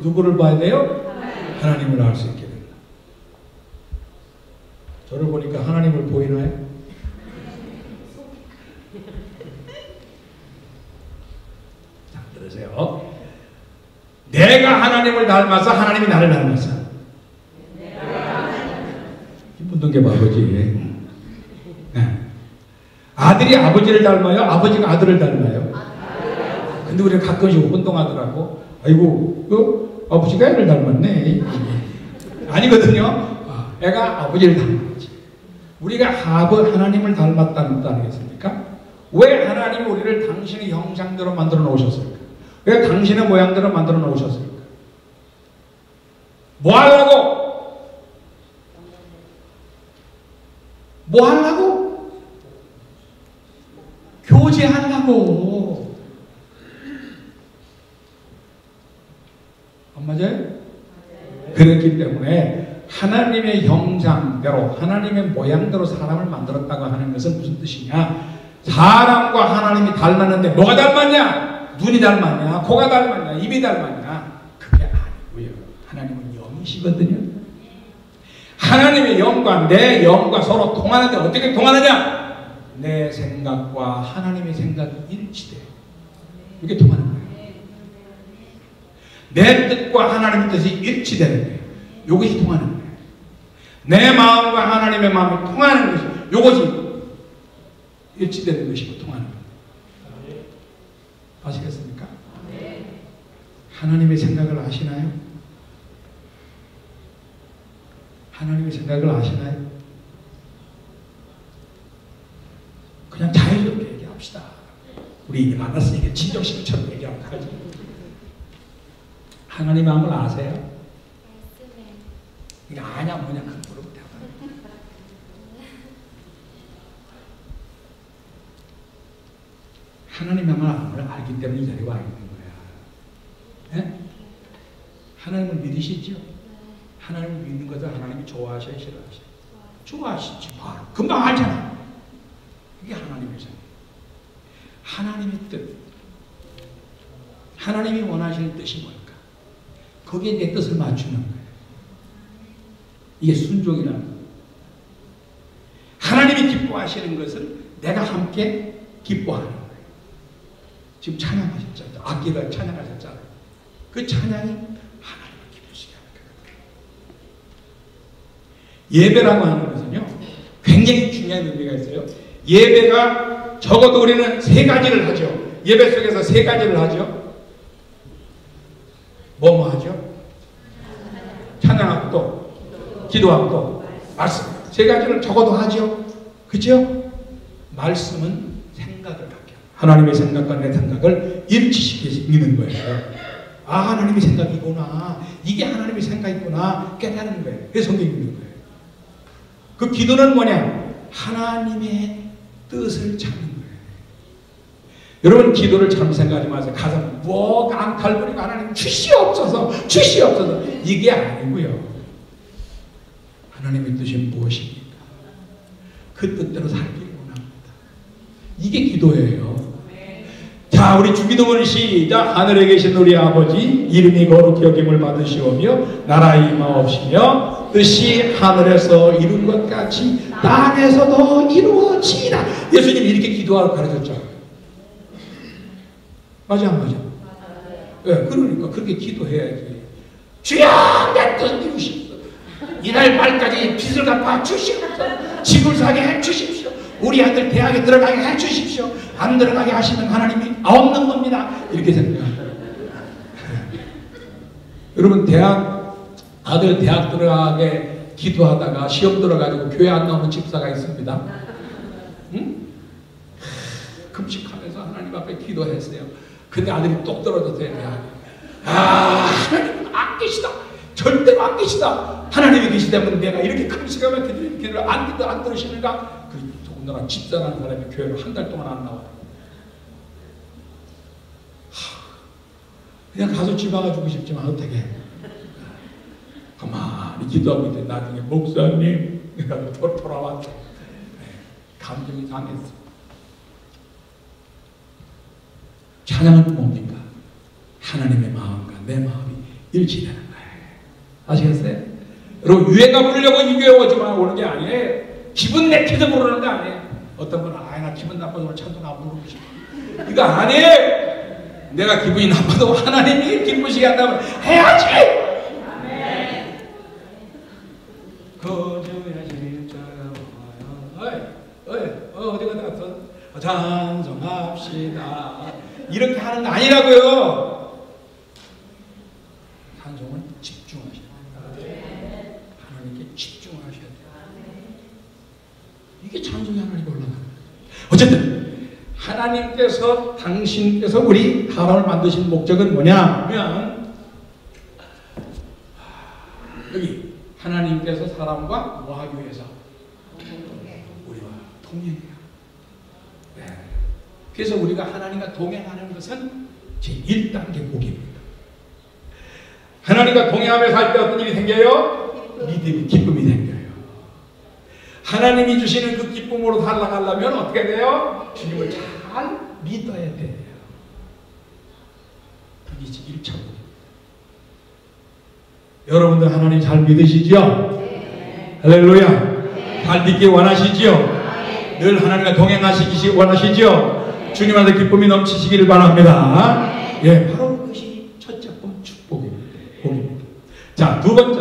누구를 봐야 돼요? 하나님을 알 수 있게 됩니다. 저를 보니까 하나님을 보이나요? 자, 들으세요. 내가 하나님을 닮아서 하나님이 나를 닮았어. 묻는 게 아버지. 네. 아들이 아버지를 닮아요? 아버지가 아들을 닮아요? 근데 우리가 가끔씩 운동하더라고. 아이고, 아버지가 애를 닮았네. 아니거든요. 애가 아버지를 닮았지. 우리가 하나님을 닮았다는 뜻 아니겠습니까? 왜 하나님이 우리를 당신의 형상대로 만들어 놓으셨을까? 왜 당신의 모양대로 만들어 놓으셨을까? 뭐 하려고? 뭐 하려고? 교제하려고. 안 맞아요? 그렇기 때문에 하나님의 형상대로, 하나님의 모양대로 사람을 만들었다고 하는 것은 무슨 뜻이냐? 사람과 하나님이 닮았는데 뭐가 닮았냐? 눈이 닮았냐? 코가 닮았냐? 입이 닮았냐? 그게 아니고요. 하나님은 영이시거든요. 하나님의 영과 내 영과 서로 통하는데 어떻게 통하느냐? 내 생각과 하나님의 생각이 일치돼요. 이게 통하는 거예요. 내 뜻과 하나님의 뜻이 일치되는 거예요. 이것이 통하는 거예요. 내 마음과 하나님의 마음이 통하는 것이, 이것이 일치되는 것이고 통하는 거예요. 아시겠습니까? 하나님의 생각을 아시나요? 하나님의 생각을 아시나요? 그냥 자연스럽게 얘기합시다. 우리 만났으니까 친정식구처럼 얘기하면 하지. 하나님 마음을 아세요? 이게 아냐 뭐냐 그런 물어보면 돼요. 하나님의 마음을 알기 때문에 이 자리에 와 있는 거야. 네? 하나님을 믿으시죠? 하나님을 믿는 것을 하나님이 좋아하셔요, 싫어하셔요? 좋아하시지. 바로 금방 알잖아. 이게 하나님의 생. 하나님의 뜻. 하나님이 원하시는 뜻이 뭘까? 거기에 내 뜻을 맞추는 거예요. 이게 순종이라는 거예요. 하나님이 기뻐하시는 것을 내가 함께 기뻐하는 거예요. 지금 찬양하셨잖아요. 악기가 찬양하셨잖아요. 그 찬양이 하나님을 기쁘시게 하는 거예요. 예배라고 하는 것은요, 굉장히 중요한 의미가 있어요. 예배가 적어도 우리는 세 가지를 하죠. 예배 속에서 세 가지를 하죠. 뭐뭐 하죠? 찬양하고 또 기도하고 또 말씀. 세 가지를 적어도 하죠. 그죠? 말씀은 생각을 하게 합니다. 하나님의 생각과 내 생각을 일치시키는 거예요. 아, 하나님의 생각이구나. 이게 하나님의 생각이구나. 깨닫는 거예요. 그게 성경이 있는 거예요. 그 기도는 뭐냐? 하나님의 뜻을 찾는 거예요. 여러분, 기도를 잘못 생각하지 마세요. 가서 뭐 앙탈 부리고 하나님 주시옵소서 이게 아니고요. 하나님의 뜻이 무엇입니까? 그 뜻대로 살기를 원합니다. 이게 기도예요. 자, 우리 주기도문 시작. 하늘에 계신 우리 아버지, 이름이 거룩히 여김을 받으시오며 나라의 임하옵시며 뜻이 하늘에서 이룬 것 같이 땅에서도 이루어지이다. 예수님이 이렇게 기도하라고 가르쳤죠. 맞아 안 맞아? 네, 그러니까 그렇게 기도해야지. 주여 내 뜻 이루시옵소서. 이달 말까지 빚을 갚아 주시옵소서. 집을 사게 해 주십시오. 우리 아들 대학에 들어가게 해 주십시오. 안 들어가게 하시면 하나님이 없는 겁니다. 이렇게 생각합니다. 여러분, 아들 대학 들어가게 기도하다가 시험 들어가지고 교회 안 나오는 집사가 있습니다. 응? 금식하면서 하나님 앞에 기도했어요. 근데 아들이 똑 떨어졌어요, 대학에. 하나님 안 계시다. 절대로 안 계시다. 하나님이 계시다면 내가 이렇게 금식하면 기도를 안 들으시는가? 그 더군다나 집사라는 사람이 교회를 한 달 동안 안 나와요. 그냥 가서 집 와가지고 싶지만 어떻게? 가만히 기도하고 있는데 나중에 목사님 내가 돌아왔죠. 감정이 상했어. 찬양은 뭡니까? 하나님의 마음과 내 마음이 일치되는 거예요. 아시겠어요? 여러분, 유해가 부르려고 이 교회 오는 게 아니에요. 기분 내키서 부르는 거 아니에요. 어떤 분은 나 기분 나빠서 찬송 안 부르고 싶어. 이거 아니에요. 내가 기분이 나빠도 하나님이 기쁘시게 한다면 해야지. 어디가 나왔어? 찬송합시다. 이렇게 하는 거 아니라고요. 찬송은 집중하셔야 돼요. 하나님께 집중하셔야 돼요. 이게 찬송이 하나님께 올라가는 거예요. 어쨌든 하나님께서, 당신께서 우리 사람을 만드신 목적은 뭐냐면, 여기 하나님께서 사람과 뭐 하기 위해서? 우리와 동행해요. 네. 그래서 우리가 하나님과 동행하는 것은 제1단계 복입니다. 하나님과 동행하며 살 때 어떤 일이 생겨요? 믿음이, 기쁨이 생겨요. 하나님이 주시는 그 기쁨으로 살아가려면 어떻게 돼요? 주님을 잘 믿어야 돼요. 그게 1차 복입니다. 여러분들 하나님 잘 믿으시죠? 네. 할렐루야. 네. 잘 믿기 원하시죠? 네. 늘 하나님과 동행하시기 원하시죠? 네. 주님한테 기쁨이 넘치시기를 바랍니다. 네. 예, 바로 그것이 첫째 축복입니다. 자, 두 번째,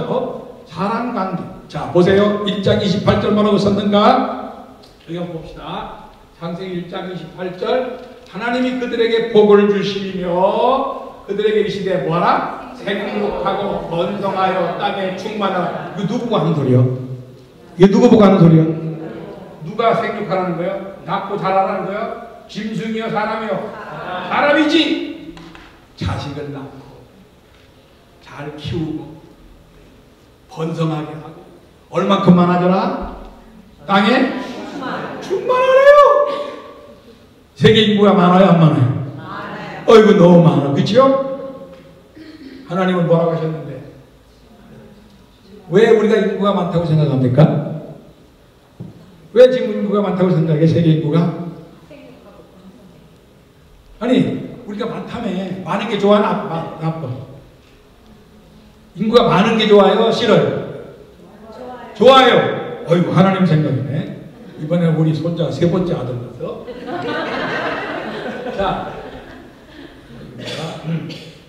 사랑관계. 자, 보세요. 1장 28절 뭐라고 썼는가? 여기 한번 봅시다. 창세기 1장 28절. 하나님이 그들에게 복을 주시며 그들에게 이르시되 뭐하라? 생육하고 번성하여 땅에 충만하라. 이거 누구 보고 하는 소리요? 이게 누구 보고 하는 소리요? 누가 생육하라는 거예요? 낳고 자라라는 거예요? 짐승이요, 사람이요? 사람이지. 자식을 낳고 잘 키우고 번성하게 하고 얼만큼 많아져라? 땅에 충만하래요. 세계 인구가 많아요, 안 많아요? 많아요. 어이구, 너무 많아. 그렇죠? 하나님은 뭐라고 하셨는데? 왜 우리가 인구가 많다고 생각합니까? 왜 지금 인구가 많다고 생각해? 세계 인구가? 아니, 우리가 많다며. 많은 게 좋아, 나빠? 인구가 많은 게 좋아요? 싫어요? 좋아요. 어이구, 하나님 생각이네. 이번에 우리 손자 세 번째 아들 낳았어.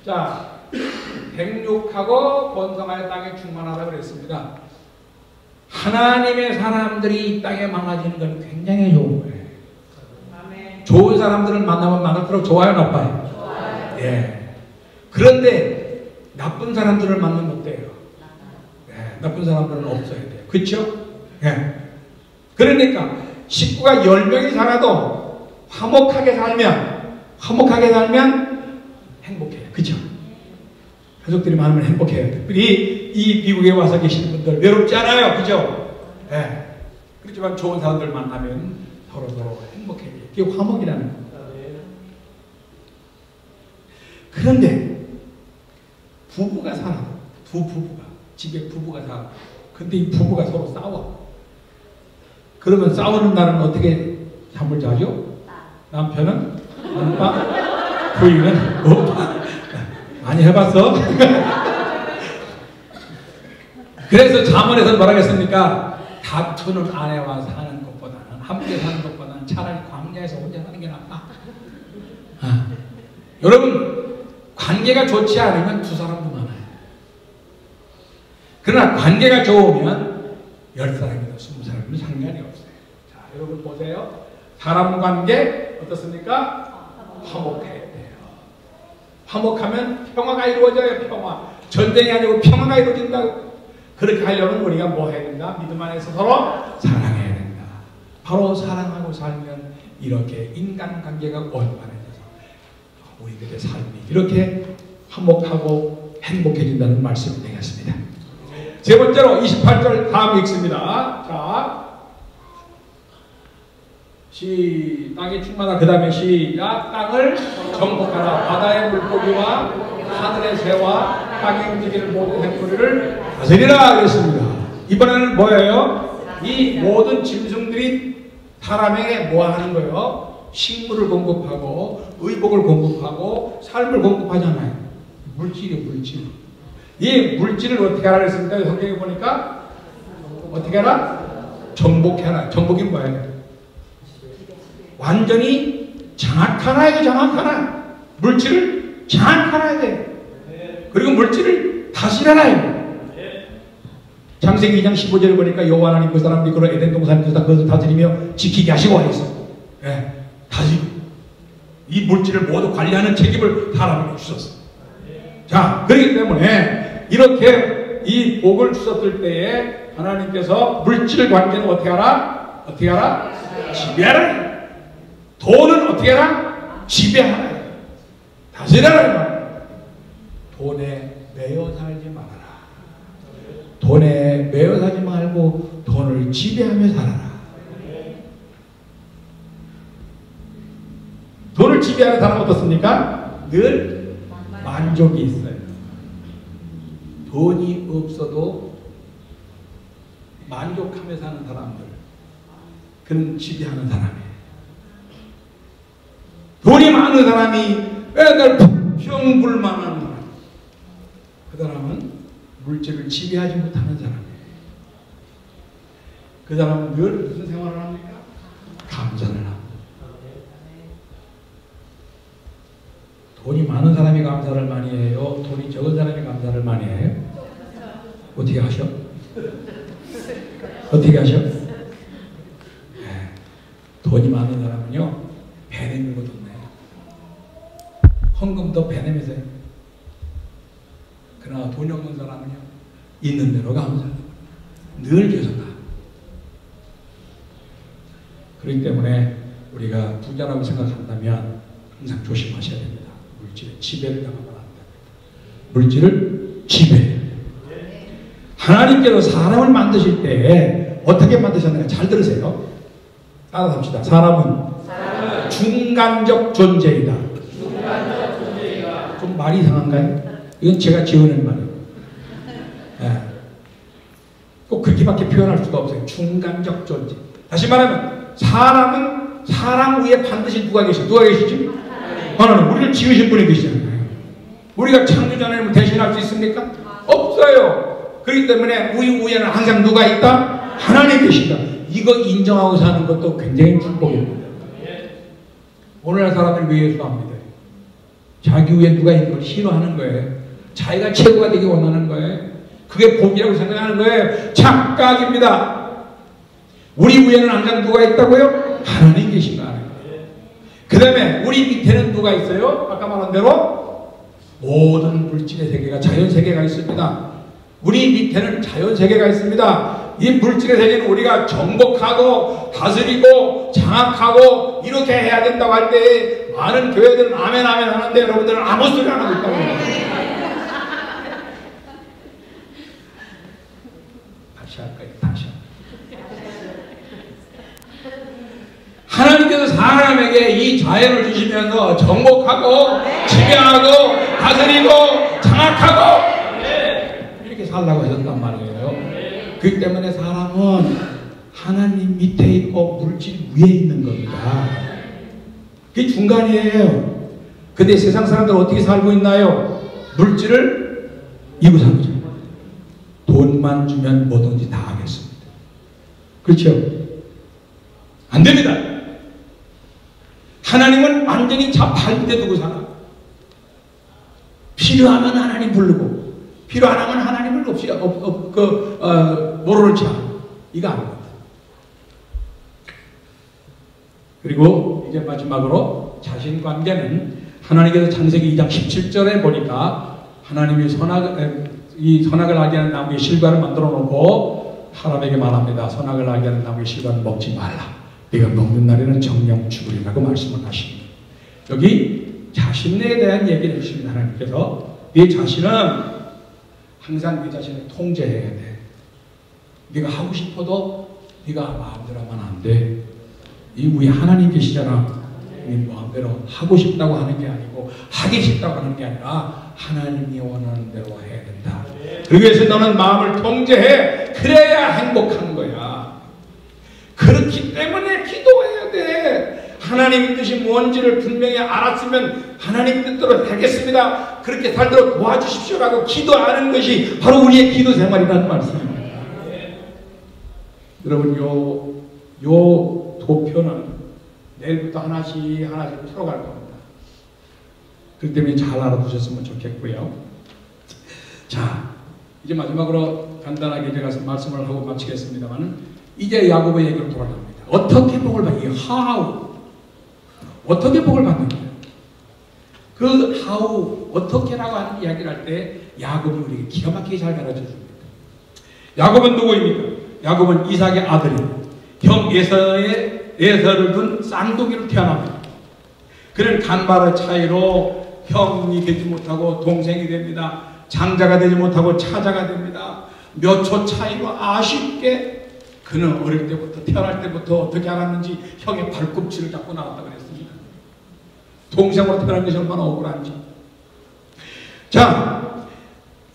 자, 생육하고 번성하여 땅에 충만하라고 그랬습니다. 하나님의 사람들이 이 땅에 많아지는 건 굉장히 좋은 거예요. 아멘. 좋은 사람들을 만나면 만날수록 좋아요, 나빠요? 좋아요. 예. 그런데 나쁜 사람들을 만나면 어때요? 예. 나쁜 사람들은 없어야 돼요. 그렇죠? 예. 그러니까 식구가 10명이 살아도 화목하게 살면 행복해요. 그렇죠? 가족들이 많으면 행복해요. 특별히 이 미국에 와서 계시는 분들 외롭지 않아요. 그죠? 예. 그렇지만 좋은 사람들 만나면 서로 행복해요. 이게 화목이라는 겁니다. 그런데 부부가 살아. 집에 부부가 살아. 근데 이 부부가 서로 싸워. 그러면 싸우는 날은 어떻게 잠을 자죠? 남편은 오빠, 부인은 오빠. 많이 해봤어? 그래서 잠언에서 뭐라고 했습니까? 다투는 아내와 사는 것보다는, 함께 사는 것보다는 차라리 광야에서 혼자 사는 게 낫다. 여러분, 관계가 좋지 않으면 두 사람도 많아요. 그러나 관계가 좋으면 10사람이나 20사람이나 상관이 없어요. 자, 여러분 보세요. 사람 관계 어떻습니까? 화목해야 돼요. 화목하면 평화가 이루어져요. 평화. 전쟁이 아니고 평화가 이루어진다고. 그렇게 하려면 우리가 뭐 해야 된다? 믿음 안에서 서로 사랑해야 된다. 바로 사랑하고 살면 이렇게 인간관계가 원만해져서 우리들의 삶이 이렇게 화목하고 행복해진다는 말씀이 되겠습니다. 세 번째로 28절 다음 읽습니다. 자, 땅이 충만하라. 그 다음에 시작. 땅을 정복하라. 바다의 물고기와 하늘의 새와 땅에 움직이는 모든 생물을 다스리라 하겠습니다. 이번에는 뭐예요? 이 모든 짐승들이 사람에게 뭐 하는 거예요? 식물을 공급하고 의복을 공급하고 삶을 공급하잖아요. 물질이요, 물질. 이 물질을 어떻게 하라 그랬습니까? 성경에 보니까 어떻게 하라? 정복해라. 정복이 뭐예요? 완전히 장악하라. 이거 장악하라. 물질을 장악하라 돼. 그리고 물질을 다스려라. 창세기 2장 15절에 보니까 여호와 하나님 그 사람 미끄러 에덴 동산에서 그것을 다스리며 지키게 하시고 하였어요. 예, 다스리고 이 물질을 모두 관리하는 책임을 사람에게 주셨어요. 자, 그렇기 때문에 이렇게 이 복을 주셨을 때에 하나님께서 물질 관계는 어떻게 하라? 어떻게 하라? 지배하라. 돈은 어떻게 하라? 지배하라. 다스려라. 돈에 매여 살지 말아라. 돈에 매여 살지 말고 돈을 지배하며 살아라. 돈을 지배하는 사람은 어떻습니까? 늘 만족이 있어요. 돈이 없어도 만족하며 사는 사람들, 그는 지배하는 사람이에요. 돈이 많은 사람이 매달 불평불만하는 사람, 그 사람은 물질을 지배하지 못하는 사람이에요. 그 사람은 늘 무슨 생활을 합니까? 감사를 합니다. 돈이 많은 사람이 감사를 많이 해요? 돈이 적은 사람이 감사를 많이 해요? 어떻게 하셔? 어떻게 하셔? 네. 돈이 많은 사람은요, 배내밀고 돈 내요. 헌금도 배내면서 해요. 그러나 돈이 없는 사람은요, 있는 대로 감사합니다. 늘 계속 가. 그렇기 때문에 우리가 부자라고 생각한다면 항상 조심하셔야 됩니다. 물질의 지배를 당하면 안 됩니다. 물질을 지배해야 돼요. 하나님께서 사람을 만드실 때 어떻게 만드셨는가 잘 들으세요. 따라합시다. 사람은 중간적 존재이다. 좀 말이 이상한가요? 이건 제가 지어낸 말이에요. 네. 꼭 그렇게밖에 표현할 수가 없어요. 중간적 존재. 다시 말하면 사람은 사람 위에 반드시 누가 계시지? 하나님. 우리를 지으신 분이 계시잖아요. 우리가 창조자 하나님을 대신할 수 있습니까? 없어요. 그렇기 때문에 우리 위에는 항상 누가 있다? 하나님 계신다. 이거 인정하고 사는 것도 굉장히 축복입니다. 오늘날 사람들 위해서 합니다. 자기 위에 누가 있는 걸 싫어하는 거예요. 자기가 최고가 되기 원하는 거예요. 그게 복이라고 생각하는 거예요. 착각입니다. 우리 위에는 항상 누가 있다고요? 하나님 계신 거 알아요. 그 다음에 우리 밑에는 누가 있어요? 아까 말한 대로 모든 물질의 세계가 자연세계가 있습니다. 우리 밑에는 자연세계가 있습니다. 이 물질의 세계는 우리가 정복하고 다스리고 장악하고 이렇게 해야 된다고 할 때 많은 교회들은 아멘 아멘 하는데 여러분들은 아무 소리 안 하고 있다고 합니다. 다시 할까요? 다시. 하나님께서 사람에게 이 자연을 주시면서 정복하고 지배하고 다스리고 장악하고 이렇게 살라고 하셨단 말이에요. 그렇기 때문에 사람은 하나님 밑에 있고 물질 위에 있는 겁니다. 그게 중간이에요. 근데 세상 사람들 어떻게 살고 있나요? 물질을 이고 사는 거죠. 돈만 주면 뭐든지 다 하겠습니다. 그렇죠? 안 됩니다. 하나님은 완전히 발밑에 두고 살아. 필요하면 하나님 부르고 필요 안 하면 하나님을 거 없이 모르는 척 이거 아닙니다. 그리고 이제 마지막으로 자신 관계는 하나님께서 창세기 2장 17절에 보니까 하나님이 선악을 알게 하는 나무의 실과를 만들어 놓고 사람에게 말합니다. 선악을 알게 하는 나무의 실과를 먹지 말라. 네가 먹는 날에는 정령 죽으리라고 말씀을 하십니다. 여기 자신에 대한 얘기를 해주십니다. 하나님께서 네 자신은 항상 네 자신을 통제해야 돼. 네가 하고 싶어도 네가 마음대로 하면 안 돼. 이 우리 하나님 계시잖아. 네 마음대로 하고 싶다고 하는 게 아니고 하기 싫다고 하는 게 아니라 하나님이 원하는 대로 해야 된다. 그러기 위해서 너는 마음을 통제해. 그래야 행복한 거야. 그렇기 때문에 기도해야 돼. 하나님 뜻이 뭔지를 분명히 알았으면 하나님 뜻대로 되겠습니다. 그렇게 살도록 도와주십시오라고 기도하는 것이 바로 우리의 기도 생활이라는 말씀입니다. 여러분 요 도표는 내일부터 하나씩 풀어갈 겁니다. 그렇기 때문에 잘 알아두셨으면 좋겠고요. 자, 이제 마지막으로 간단하게 제가 말씀을 하고 마치겠습니다만 이제 야곱의 얘기로 돌아갑니다. 어떻게 복을 받냐? how. 어떻게 복을 받는 거예요? 그 how, 어떻게라고 하는 이야기를 할 때 야곱은 우리에게 기가 막히게 잘 가르쳐 줍니다. 야곱은 누구입니까? 야곱은 이삭의 아들입니다. 형 에서를 둔 쌍둥이로 태어납니다. 그는 간발의 차이로 형이 되지 못하고 동생이 됩니다. 장자가 되지 못하고 차자가 됩니다. 몇 초 차이로 아쉽게 그는 어릴 때부터 태어날 때부터 어떻게 알았는지 형의 발꿈치를 잡고 나왔다고 그랬습니다. 동생으로 태어난 것이 얼마나 억울한지. 자,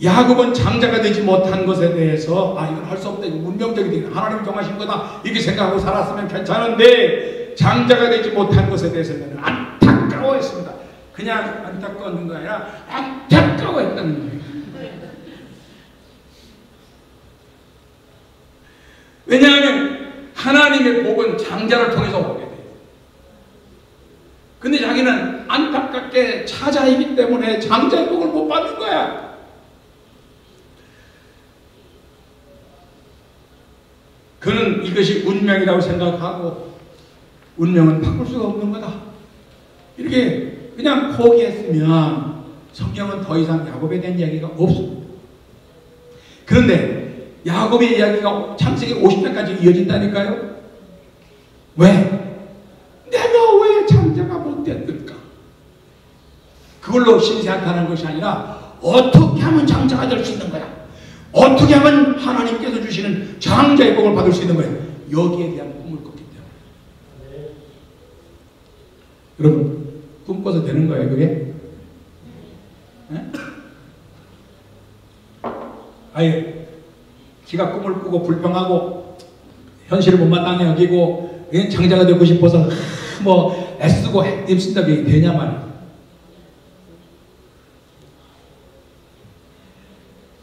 야곱은 장자가 되지 못한 것에 대해서 이건 할 수 없다. 이거 운명적인 하나님이 정하신 거다. 이렇게 생각하고 살았으면 괜찮은데 장자가 되지 못한 것에 대해서는 안타까워했습니다. 그냥 안타까웠는 거 아니라 안타까워했다는 거예요. 왜냐하면 하나님의 복은 장자를 통해서 오게 돼요. 근데 자기는 안타깝게 차자이기 때문에 장자의 복을 못 받는 거야. 그는 이것이 운명이라고 생각하고 운명은 바꿀 수가 없는 거다. 이렇게 그냥 포기했으면 성경은 더 이상 야곱에 대한 이야기가 없습니다. 그런데 야곱의 이야기가 창세기 50장까지 이어진다니까요. 왜? 내가 왜 장자가 못 됐을까? 그걸로 신세한탄하는 것이 아니라 어떻게 하면 장자가 될 수 있는 거야? 어떻게 하면 하나님께서 주시는 장자의 복을 받을 수 있는 거예요? 여기에 대한 꿈을 꿨기 때문에. 여러분 꿈꿔서 되는 거예요 그게? 네? 아예 지가 꿈을 꾸고 불평하고 현실을 못마땅히 여기고 장자가 되고 싶어서 뭐 애쓰고 힘쓴다고 되냐 말이야.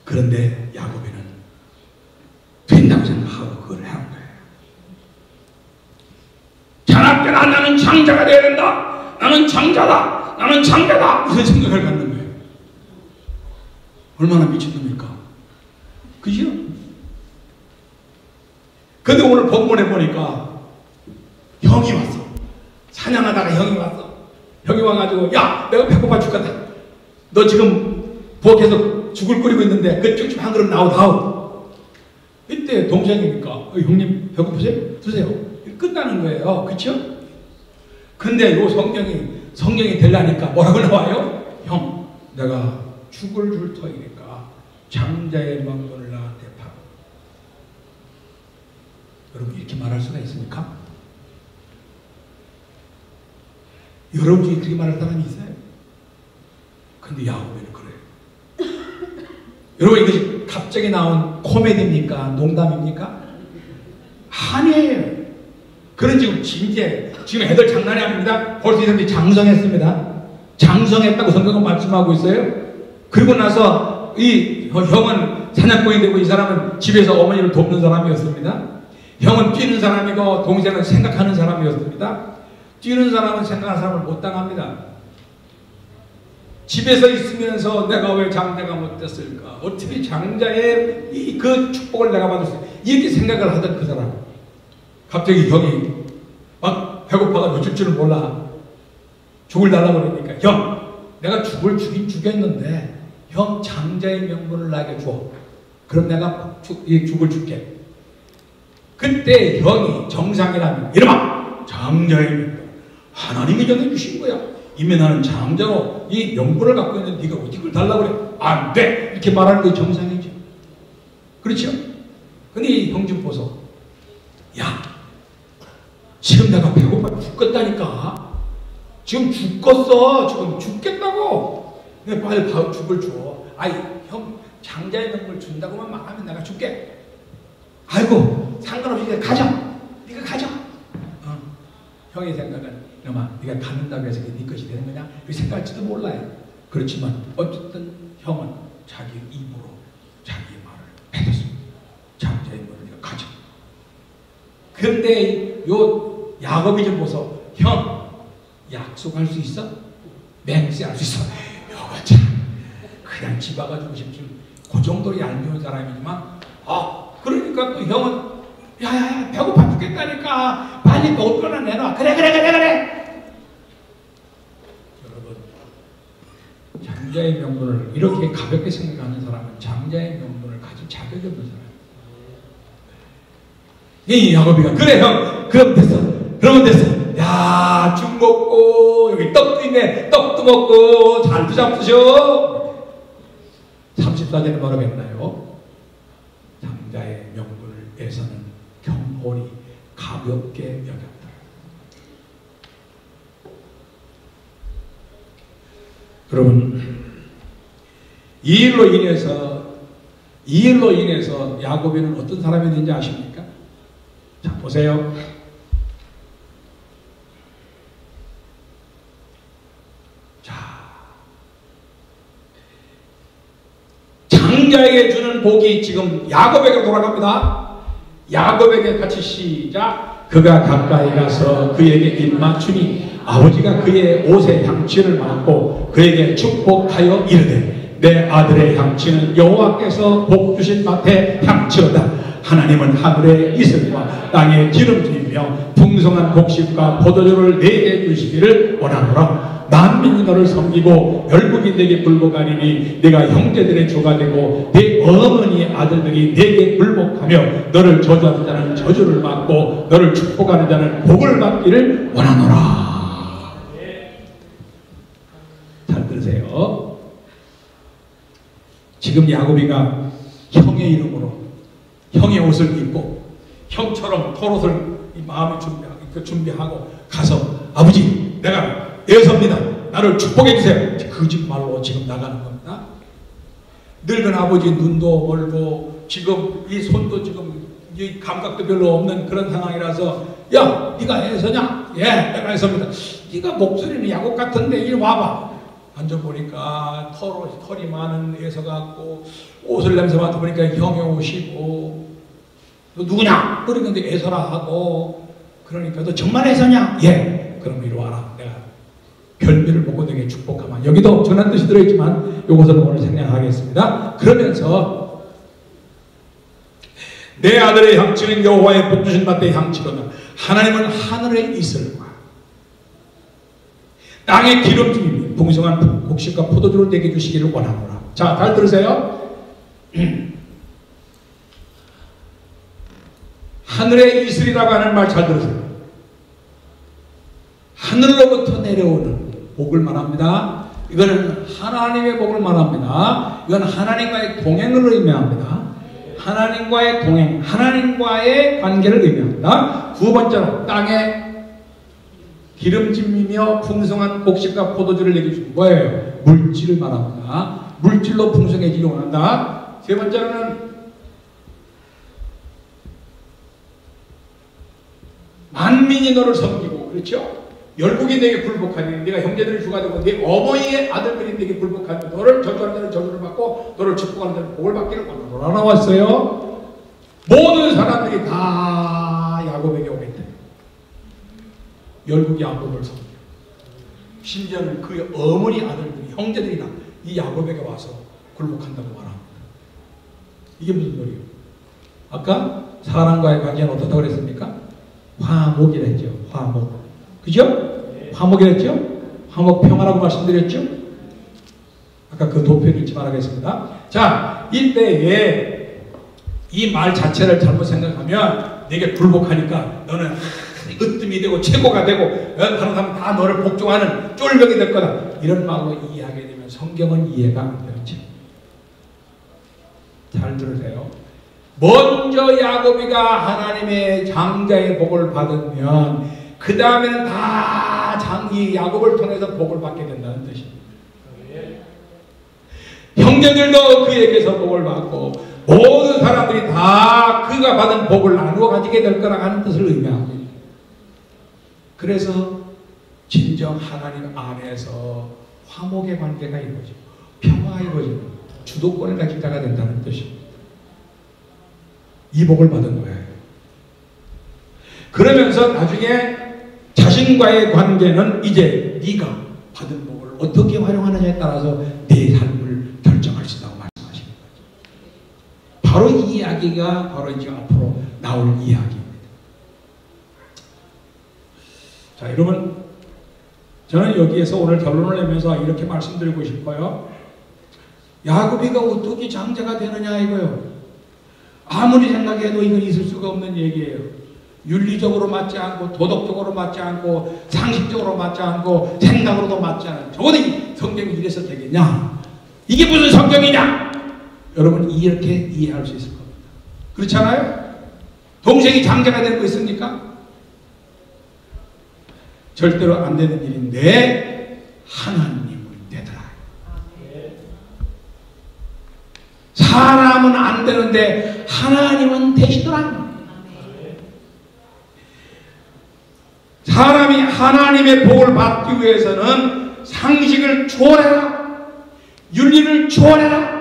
그런데 야곱이는 된다고 생각하고 그걸 해온 거예요. 자나깨나 나는 장자가 되어야 된다. 나는 장자다. 나는 장자다. 무슨 생각을 갖는 거예요. 얼마나 미친놈입니까? 그죠? 근데 오늘 본문에 보니까 형이 왔어. 사냥하다가 형이 왔어. 형이 와가지고 야 내가 배고파 죽겠다. 너 지금 부엌에서 죽을 끓이고 있는데 그 쭈쭈 한 그릇 나오다오. 이때 동생이니까 형님 배고프세요? 드세요. 끝나는 거예요. 그쵸? 근데 요 성경이 되려니까 뭐라고 나와요? 형 내가 죽을 줄 터이니까 장자의 망론을 나한테 파. 여러분 이렇게 말할 수가 있습니까? 여러분 중에 그렇게 말할 사람이 있어요? 근데 야곱에는 그래요. 여러분 이것이 갑자기 나온 코미디입니까? 농담입니까? 아니에요. 그런 지금 애들 장난이 아닙니다. 벌써 이 사람들이 장성했습니다. 장성했다고 성경은 말씀하고 있어요. 그리고 나서 이 형은 사냥꾼이 되고 이 사람은 집에서 어머니를 돕는 사람이었습니다. 형은 뛰는 사람이고 동생은 생각하는 사람이었습니다. 뛰는 사람은 생각하는 사람을 못 당합니다. 집에서 있으면서 내가 왜 장자가 못 됐을까? 어떻게 장자의 그 축복을 내가 받을 수 있을까? 이렇게 생각을 하던 그 사람. 갑자기 형이 막 배고파가 놓칠 줄은 몰라. 죽을 달라고 그러니까 형, 내가 죽긴 죽였는데 형 장자의 명분을 나에게 줘. 그럼 내가 죽을 줄게. 그때 형이 정상이라면 이놈아, 장자의 명분 하나님이 정해주신 거야. 이미 나는 장자로 이 명분을 갖고 있는데 네가 어떻게 그걸 달라고 그래? 안 돼! 이렇게 말하는 게 정상이죠. 그렇죠? 근데 이 형 좀 보소. 야, 지금 내가 배고파 죽겠다니까. 지금 죽겠어. 지금 죽겠다고. 내가 빨리 죽을 줘. 아이, 형 장자의 명분을 준다고만 말하면 내가 줄게. 아이고, 상관없이 내가 가자. 네가 가자. 형의 생각은 이놈아, 네가 갖는다고 해서 그게 네 것이 되는 거냐? 그렇게 생각할지도 몰라요. 그렇지만 어쨌든 형은 자기 입으로 자기의 말을 뱉었습니다. 장자의 말을 네가 가자. 그런데 요 야곱이 좀 보소. 형, 약속할 수 있어? 맹세할 수 있어? 여가 참 그냥 집 와가지고 싶지. 그 정도로 얄미운 사람이지만 그러니까 또 형은 야야야 배고파 죽겠다니까 빨리 먹을 거나 내놔. 그래. 여러분, 장자의 명분을 이렇게 가볍게 생각하는 사람은 장자의 명분을 가질 자격이 없는 사람이에요. 이 야곱이가 그래 형 그럼 됐어. 야, 죽 먹고 여기 떡도 있네. 떡도 먹고 잘도 잡수셔. 34절에 뭐라고 했나요? 장자의 명분을 애서는 경홀히 가볍게 여겼다. 여러분, 이 일로 인해서 야곱이는 어떤 사람이 된지 아십니까? 자, 보세요. 자, 장자에게 주는 복이 지금 야곱에게 돌아갑니다. 야곱에게 같이 시작. 그가 가까이 가서 그에게 입맞추니 아버지가 그의 옷에 향취를 맡고 그에게 축복하여 이르되 내 아들의 향취는 여호와께서 복 주신 밭에 향취로다. 하나님은 하늘의 이슬과 땅의 기름짐이며 풍성한 곡식과 포도주를 내게 주시기를 원하노라. 만민이 너를 섬기고 열국이 내게 굴복하리니 내가 형제들의 주가 되고 내 어머니의 아들들이 내게 굴복하며 너를 저주하는 자는 저주를 받고 너를 축복하는 자는 복을 받기를 원하노라. 잘 들으세요. 지금 야곱이가 형의 이름으로 형의 옷을 입고 형처럼 털옷을 마음에 준비하고 가서 아버지 내가 애섭니다. 나를 축복해 주세요. 거짓말로 지금 나가는 겁니다. 늙은 아버지 눈도 멀고 지금 이 손도 지금 이 감각도 별로 없는 그런 상황이라서 야 네가 애서냐? 예 내가 애섭니다. 네가 목소리는 야곱 같은데 이리 와봐. 앉아보니까 털이 많은 애서 같고 옷을 냄새 맡아보니까 형의 옷이고 너 누구냐? 그러는데 애서라 하고 그러니까 너 정말 애서냐? 예 그럼 이리 와라. 내가 별미를 먹고 되게 축복하마. 여기도 전한 뜻이 들어있지만 이것은 오늘 생략하겠습니다. 그러면서 내 아들의 향취는 여호와의 복 주신 밭의 향취로다. 하나님은 하늘의 이슬과 땅의 기름짐이 풍성한 곡식과 포도주를 내게 주시기를 원하노라. 자, 잘 들으세요. 하늘의 이슬이라고 하는 말 잘 들으세요. 하늘로부터 내려오는 복을 말합니다. 이거는 하나님의 복을 말합니다. 이건 하나님과의 동행을 의미합니다. 하나님과의 동행, 하나님과의 관계를 의미합니다. 두 번째로 땅에 기름짐이며 풍성한 곡식과 포도주를 내게 주는 거예요. 물질을 말합니다. 물질로 풍성해지기 원한다. 세 번째로는 만민이 너를 섬기고, 그렇죠? 열국이 내게 굴복하니 네가 형제들의 주가 되고 네 어머니의 아들들이 내게 굴복하니 너를 저주하는 자는 저주를 받고 너를 축복하는 자는 복을 받기를 원하노라 나왔어요. 모든 사람들이 다 야곱에게 오겠다. 열국이 야곱을 섬겨. 심지어는 그의 어머니 아들들이 형제들이나 이 야곱에게 와서 굴복한다고 말합니다. 이게 무슨 소리예요? 아까 사람과의 관계는 어떻다고 그랬습니까? 화목이랬죠. 화목. 그죠? 화목이랬죠? 화목 평화라고 말씀드렸죠? 아까 그 도표를 읽지 말아야겠습니다. 자, 이때에 이 말 자체를 잘못 생각하면 내게 굴복하니까 너는 으뜸이 되고 최고가 되고 다른 사람 다 너를 복종하는 쫄병이 될 거다. 이런 말로 이해하게 되면 성경은 이해가 안 되죠. 잘 들으세요. 먼저 야곱이가 하나님의 장자의 복을 받으면 그 다음에는 다 이 야곱을 통해서 복을 받게 된다는 뜻입니다. 형제들도 그에게서 복을 받고 모든 사람들이 다 그가 받은 복을 나누어 가지게 될 거라 하는 뜻을 의미합니다. 그래서 진정 하나님 안에서 화목의 관계가 이루어지고 평화가 이루어지고 주도권을 가진 자가 된다는 뜻입니다. 이 복을 받은 거예요. 그러면서 나중에 자신과의 관계는 이제 네가 받은 복을 어떻게 활용하느냐에 따라서 네 삶을 결정할 수 있다고 말씀하시는 거죠. 바로 이 이야기가 바로 이제 앞으로 나올 이야기입니다. 자, 여러분, 저는 여기에서 오늘 결론을 내면서 이렇게 말씀드리고 싶어요. 야곱이가 어떻게 장자가 되느냐 이거요. 아무리 생각해도 이건 있을 수가 없는 얘기예요. 윤리적으로 맞지 않고 도덕적으로 맞지 않고 상식적으로 맞지 않고 생각으로도 맞지 않은 적어도 성경이 이래서 되겠냐? 이게 무슨 성경이냐? 여러분 이렇게 이해할 수 있을 겁니다. 그렇지 않아요? 동생이 장자가 될 거 있습니까? 절대로 안 되는 일인데 하나님은 되더라. 사람은 안 되는데 하나님은 되시더라. 사람이 하나님의 복을 받기 위해서는 상식을 초월해라. 윤리를 초월해라.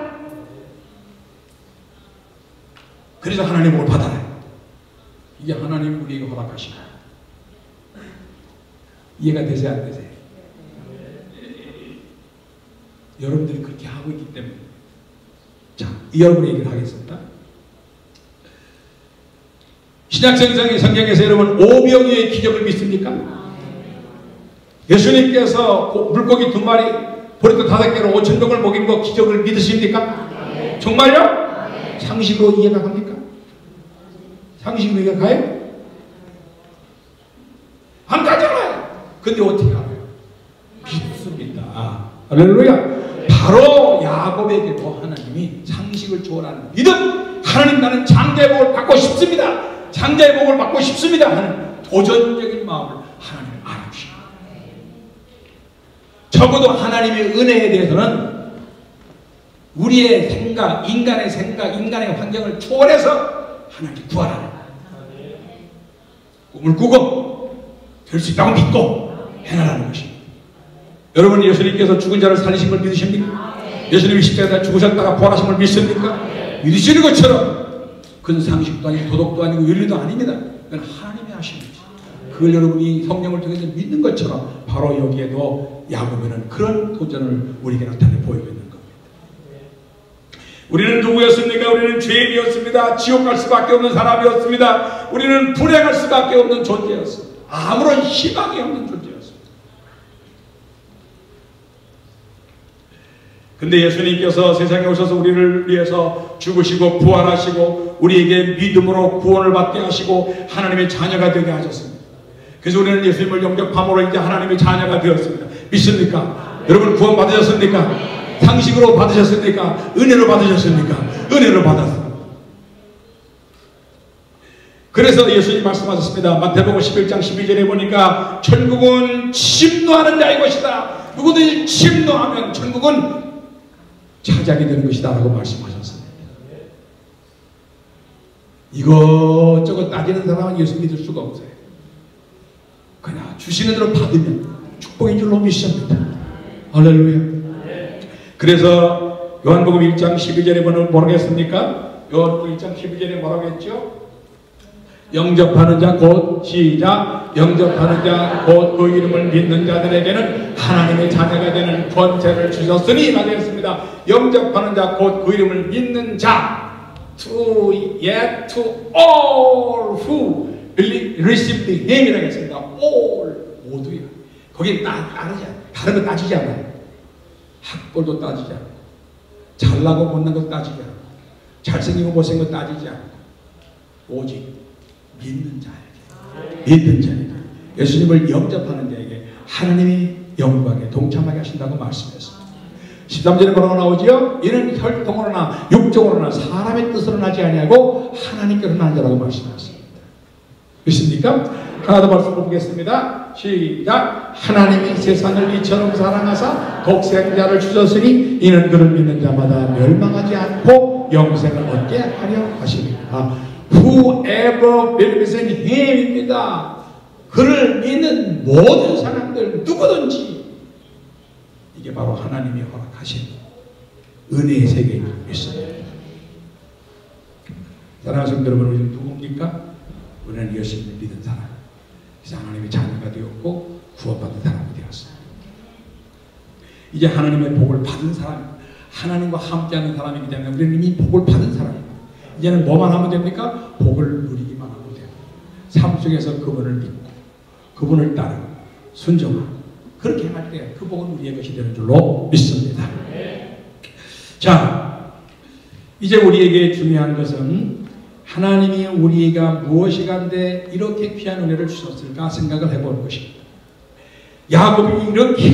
그래서 하나님의 복을 받아라. 이게 하나님이 우리에게 허락하신 거야. 이해가 되세요? 안 되세요? 여러분들이 그렇게 하고 있기 때문에. 자, 여러분의 얘기를 하겠습니다. 신약성경에서 여러분 오병이어의 기적을 믿습니까? 예수님께서 물고기 2마리 보리떡 5개로 5,000명을 먹인 거 기적을 믿으십니까? 정말요? 상식으로 이해가 갑니까? 상식으로 이해가 가요? 안 가잖아요. 근데 어떻게 알아요? 믿습니다. 할렐루야. 바로 야곱에게도 하나님이 상식을 초월하는 믿음. 하나님 나는 장자의 복을 받고 싶습니다. 장자의 복을 받고 싶습니다 하는 도전적인 마음을 하나님 알아주십니다. 적어도 하나님의 은혜에 대해서는 우리의 생각, 인간의 환경을 초월해서 하나님 구하라는 꿈을 꾸고 될 수 있다고 믿고 해나가는 것입니다. 여러분 예수님께서 죽은 자를 살리신 걸 믿으십니까? 예수님이 십자가에 죽으셨다가 부활하신 걸 믿습니까? 믿으시는 것처럼 그건 상식도 아니고 도덕도 아니고 윤리도 아닙니다. 그건 하나님이 하시는 거죠. 그걸 여러분이 성경을 통해서 믿는 것처럼 바로 여기에도 야곱에는 그런 도전을 우리에게 나타내 보이고 있는 겁니다. 우리는 누구였습니까? 우리는 죄인이었습니다. 지옥 갈 수밖에 없는 사람이었습니다. 우리는 불행할 수밖에 없는 존재였습니다. 아무런 희망이 없는 존재였습니다. 근데 예수님께서 세상에 오셔서 우리를 위해서 죽으시고 부활하시고 우리에게 믿음으로 구원을 받게 하시고 하나님의 자녀가 되게 하셨습니다. 그래서 우리는 예수님을 영접함으로 이제 하나님의 자녀가 되었습니다. 믿습니까? 여러분 구원 받으셨습니까? 상식으로 받으셨습니까? 은혜로 받으셨습니까? 은혜로 받았습니다. 그래서 예수님 말씀하셨습니다. 마태복음 11장 12절에 보니까 천국은 침노하는 자의 것이다. 누구든지 침노하면 천국은 차지하게 되는 것이다 라고 말씀하셨습니다. 이것저것 따지는 사람은 예수 믿을 수가 없어요. 그냥 주시는 대로 받으면 축복인 줄로 믿습니다. 할렐루야. 그래서 요한복음 1장 12절에 모르겠습니까? 요한복음 1장 12절에 뭐라고 했죠? 영접하는 자 곧 시작 영접하는 자 곧 그 이름을 믿는 자들에게는 하나님의 자녀가 되는 권세를 주셨으니 말되었습니다. 영접하는 자 곧 그 이름을 믿는 자 to yet to all who receive the name이라고 했습니다. all 모두야. 거기에 따르지 않아요. 다른 거 따지지 않아요. 학벌도 따지지 않고 잘나고 못난 것도 따지지 않고 잘생기고 못생긴 것도 따지지 않고 오직 믿는 자에게 믿는 자에게 예수님을 영접하는 자에게 하나님이 영광에 동참하게 하신다고 말씀했습니다. 13절에 뭐라고 나오지요? 이는 혈통으로나 육정으로나 사람의 뜻으로 나지 아니하고 하나님께로 나는 자라고 말씀하셨습니다. 믿습니까? 하나 더 말씀 보겠습니다. 시작. 하나님이 세상을 이처럼 사랑하사 독생자를 주셨으니 이는 그를 믿는 자마다 멸망하지 않고 영생을 얻게 하려 하십니다. Whoever believes in Him입니다. 그를 믿는 모든 사람들 누구든지 이게 바로 하나님이 허락하신 은혜의 세계인 줄 믿습니다. 사랑하는 성도 여러분, 우리는 누굽니까? 우리는 예수님을 믿은 사람, 그래서 하나님의 자녀가 되었고 구원받은 사람이 되었습니다. 이제 하나님의 복을 받은 사람, 하나님과 함께하는 사람이기 때문에 우리는 이미 복을 받은 사람입니다. 이제는 뭐만 하면 됩니까? 복을 누리기만 하면 돼요. 삶 속에서 그분을 믿고 그분을 따르고 순종하고 그렇게 할 때 그 복은 우리의 것이 되는 줄로 믿습니다. 자, 이제 우리에게 중요한 것은 하나님이 우리가 무엇이간데 이렇게 귀한 은혜를 주셨을까 생각을 해보는 것입니다. 야곱이 이렇게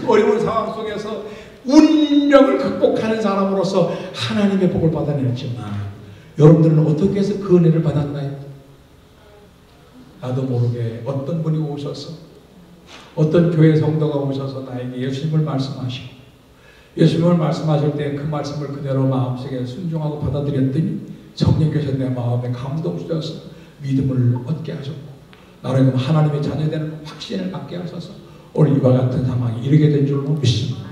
어려운 상황 속에서 운명을 극복하는 사람으로서 하나님의 복을 받아냈지만 여러분들은 어떻게 해서 그 은혜를 받았나요? 나도 모르게 어떤 분이 오셔서 어떤 교회 성도가 오셔서 나에게 예수님을 말씀하시고 예수님을 말씀하실 때 그 말씀을 그대로 마음속에 순종하고 받아들였더니 성령께서 내 마음에 감동 주셔서 믿음을 얻게 하셨고 나를 하나님의 자녀되는 확신을 갖게 하셔서 오늘 이와 같은 상황에 이르게 된 줄로 믿습니다.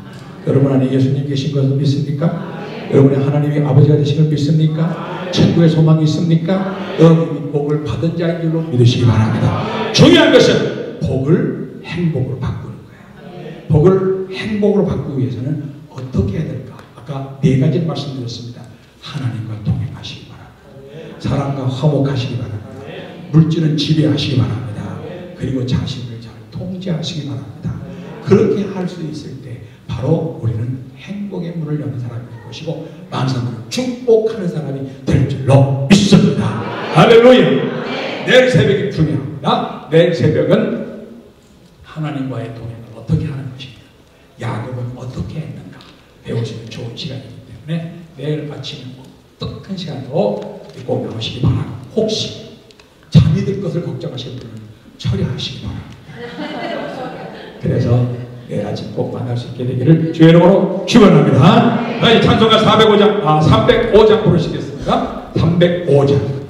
여러분 안에 예수님 계신 것을 믿습니까? 여러분의 하나님이 아버지가 되신 걸 믿습니까? 천국의 소망이 있습니까? 여러분이 복을 받은 자인 줄로 믿으시기 바랍니다. 중요한 것은 복을 행복으로 바꾸는 거예요. 복을 행복으로 바꾸기 위해서는 어떻게 해야 될까? 아까 네 가지 말씀드렸습니다. 하나님과 동행하시기 바랍니다. 사람과 화목하시기 바랍니다. 물질은 지배하시기 바랍니다. 그리고 자신을 잘 통제하시기 바랍니다. 그렇게 할 수 있을 때 바로 우리는 행복의 문을 여는 사람이 될 것이고 만사는 축복하는 사람이 될 줄로 믿습니다. 할렐루야. 내일 새벽이 중요합니다. 내일 새벽은 하나님과의 동행을 어떻게 하는 것입니다. 야곱은 어떻게 했는가 배우시는 좋은 시간이기 때문에 내일 아침에 어떡한 시간으로 꼭 나오시기 바랍니다. 혹시 잠이 들 것을 걱정하시는 분은 처리하시기 바랍니다. 그래서 내일 아침 꼭 만날 수 있게 되기를 주의 이름으로 축원합니다. 찬송가 305장 부르시겠습니다. 305장.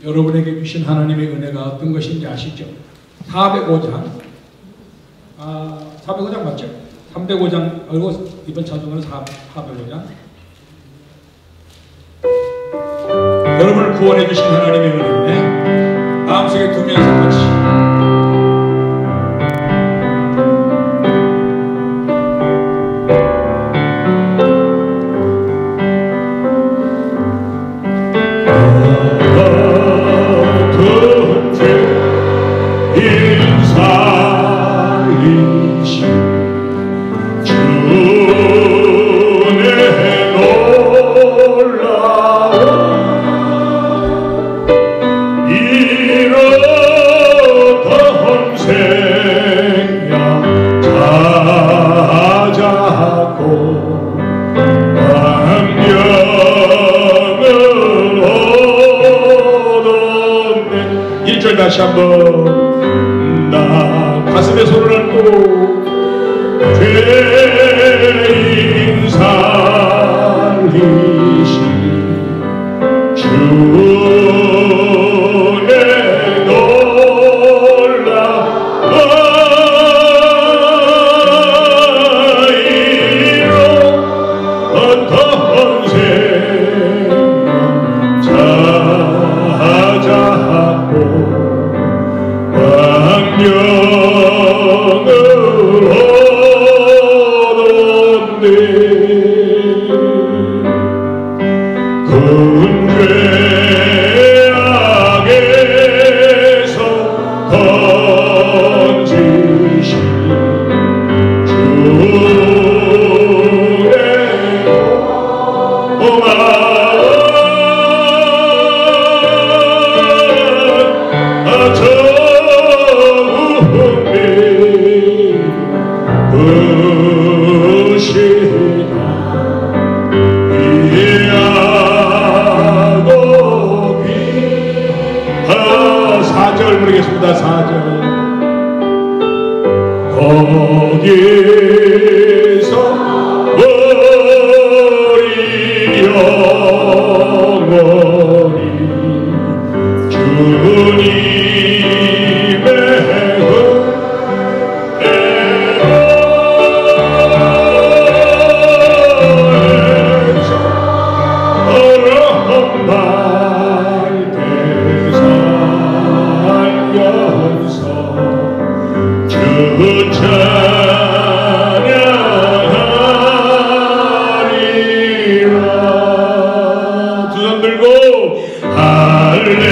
여러분에게 주신 하나님의 은혜가 어떤 것인지 아시죠? 405장 405장 맞죠? 305장 알고 이번 찬송은 405장 여러분을 구원해 주신 하나님의 은혜인데 마음속에 두면서 같이 다시 한번 나 가슴에 손을 얹고 죄인 살리신 주의 놀라운 죄악에서 건지신 주의 부르겠습니다. 4절 거기서 우리 영원히 주님의 은혜에서 어려운 찬양하리라. 두 손 들고 할렐루야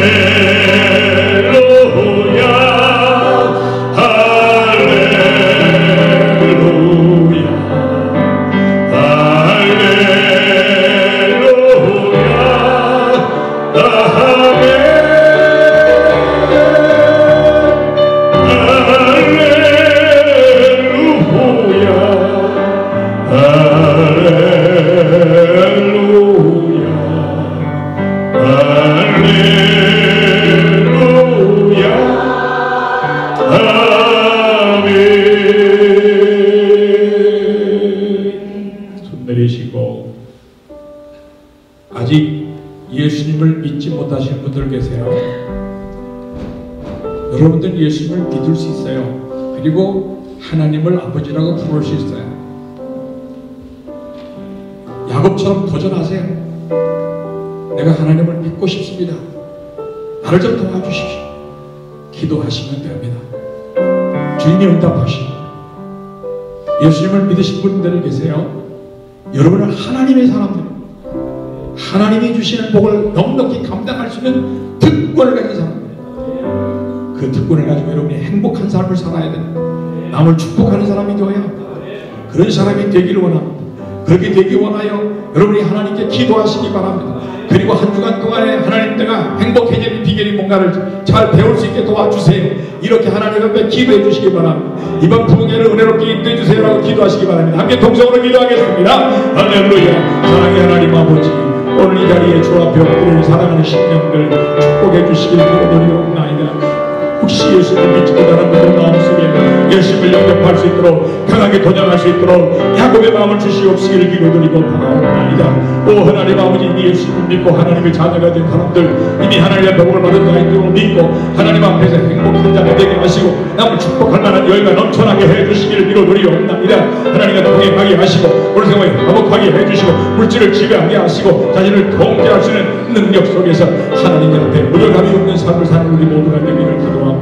할렐루야 할렐루야 아멘. 내리시고 아직 예수님을 믿지 못하시는 분들 계세요. 여러분들 예수님을 믿을 수 있어요. 그리고 하나님을 아버지라고 부를 수 있어요. 야곱처럼 도전하세요. 내가 하나님을 믿고 싶습니다. 나를 좀 도와주십시오. 기도하시면 됩니다. 주님이 응답하시고. 예수님을 믿으신 분들 계세요. 여러분은 하나님의 사람들, 하나님이 주시는 복을 넉넉히 감당할 수 있는 특권을 가진 사람입니다. 그 특권을 가지고 여러분이 행복한 삶을 살아야 됩니다. 남을 축복하는 사람이 되어야 합니다. 그런 사람이 되기를 원합니다. 그렇게 되기 원하여 여러분이 하나님께 기도하시기 바랍니다. 그리고 한 주간 동안에 하나님 내가 행복해지는 비결이 뭔가를 잘 배울 수 있게 도와주세요. 이렇게 하나님 앞에 기도해 주시기 바랍니다. 이번 부흥회를 은혜롭게 인도해 주세요라고 기도하시기 바랍니다. 함께 동성으로 기도하겠습니다. 할렐루야. 사랑의 하나님 아버지, 오늘 이 자리에 주 앞에 엎드려 사랑하는 심령들 축복해 주시길 기도드리옵나이다. 혹시 예수를 믿지 못하는 분들 마음속에 예수님을 영접할 수 있도록 강하게 도전할 수 있도록 야곱의 마음을 주시옵시기를 기도드리고 바라옵나이다. 오 하나님 아버지, 예수님을 믿고 하나님의 자녀가 된 사람들, 이미 하나님의 복을 받은 자인들을 믿고 하나님 앞에서 행복한 자가 되게 하시고 남을 축복할 만한 여유가 넘쳐나게 해주시기를 기도드리옵나이다. 하나님과 동행하게 하시고 오늘 생활에 화목하게 해주시고 물질을 지배하게 하시고 자신을 통제할 수 있는 능력 속에서 하나님 앞에 무력함이 없는 삶을 사는 우리 모두가 되기를 기도합니다.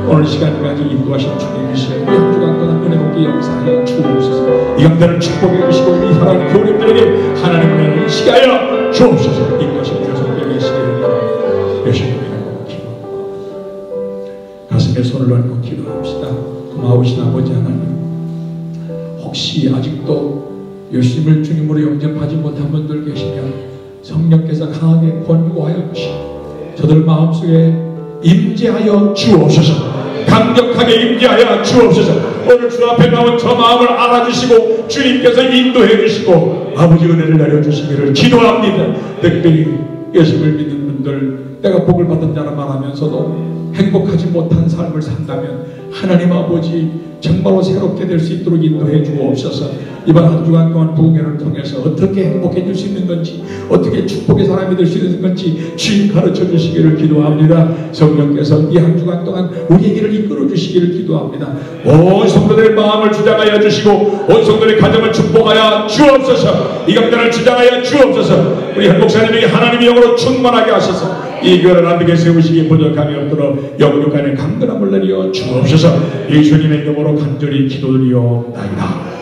오늘 시간까지 인도하신 주님이시여 우리 한 주간 동안 은혜롭게 역사하여 주옵소서. 이 강단을 축복해 주시고 이 사랑하는 교우님들에게 하나님의 은혜를 시가하여 주옵소서. 인도하신 주님께 계시기를 바랍니다. 예수님의 이름으로 기도합니다. 가슴에 손을 얹고 기도합시다. 고마우신 아버지 하나님, 혹시 아직도 예수님을 주님으로 영접하지 못한 분들 계시면 성령께서 강하게 권고하여 주시고 저들 마음속에 임재하여 주옵소서. 강력하게 임재하여 주옵소서. 오늘 주 앞에 나온 저 마음을 알아주시고 주님께서 인도해 주시고 아버지 은혜를 내려주시기를 기도합니다. 특별히 예수를 믿는 분들, 내가 복을 받은 자라 말하면서도 행복하지 못한 삶을 산다면 하나님 아버지 정말로 새롭게 될 수 있도록 인도해 주옵소서. 이번 한 주간 동안 부흥회를 통해서 어떻게 행복해질 수 있는 건지, 어떻게 축복의 사람이 될 수 있는 건지 주님 가르쳐 주시기를 기도합니다. 성령께서 이 한 주간 동안 우리의 길을 이끌어 주시기를 기도합니다. 온 성도들의 마음을 주장하여 주시고 온 성도들의 가정을 축복하여 주옵소서. 이 강단을 주장하여 주옵소서. 우리 한 목사님에게 하나님의 영으로 충만하게 하셔서 이 교회를 안되게 세우시기에 부족함이 없도록 영육간의 강건함을 내려 주옵소서. 예수님의 이름으로 간절히 기도드리옵나이다.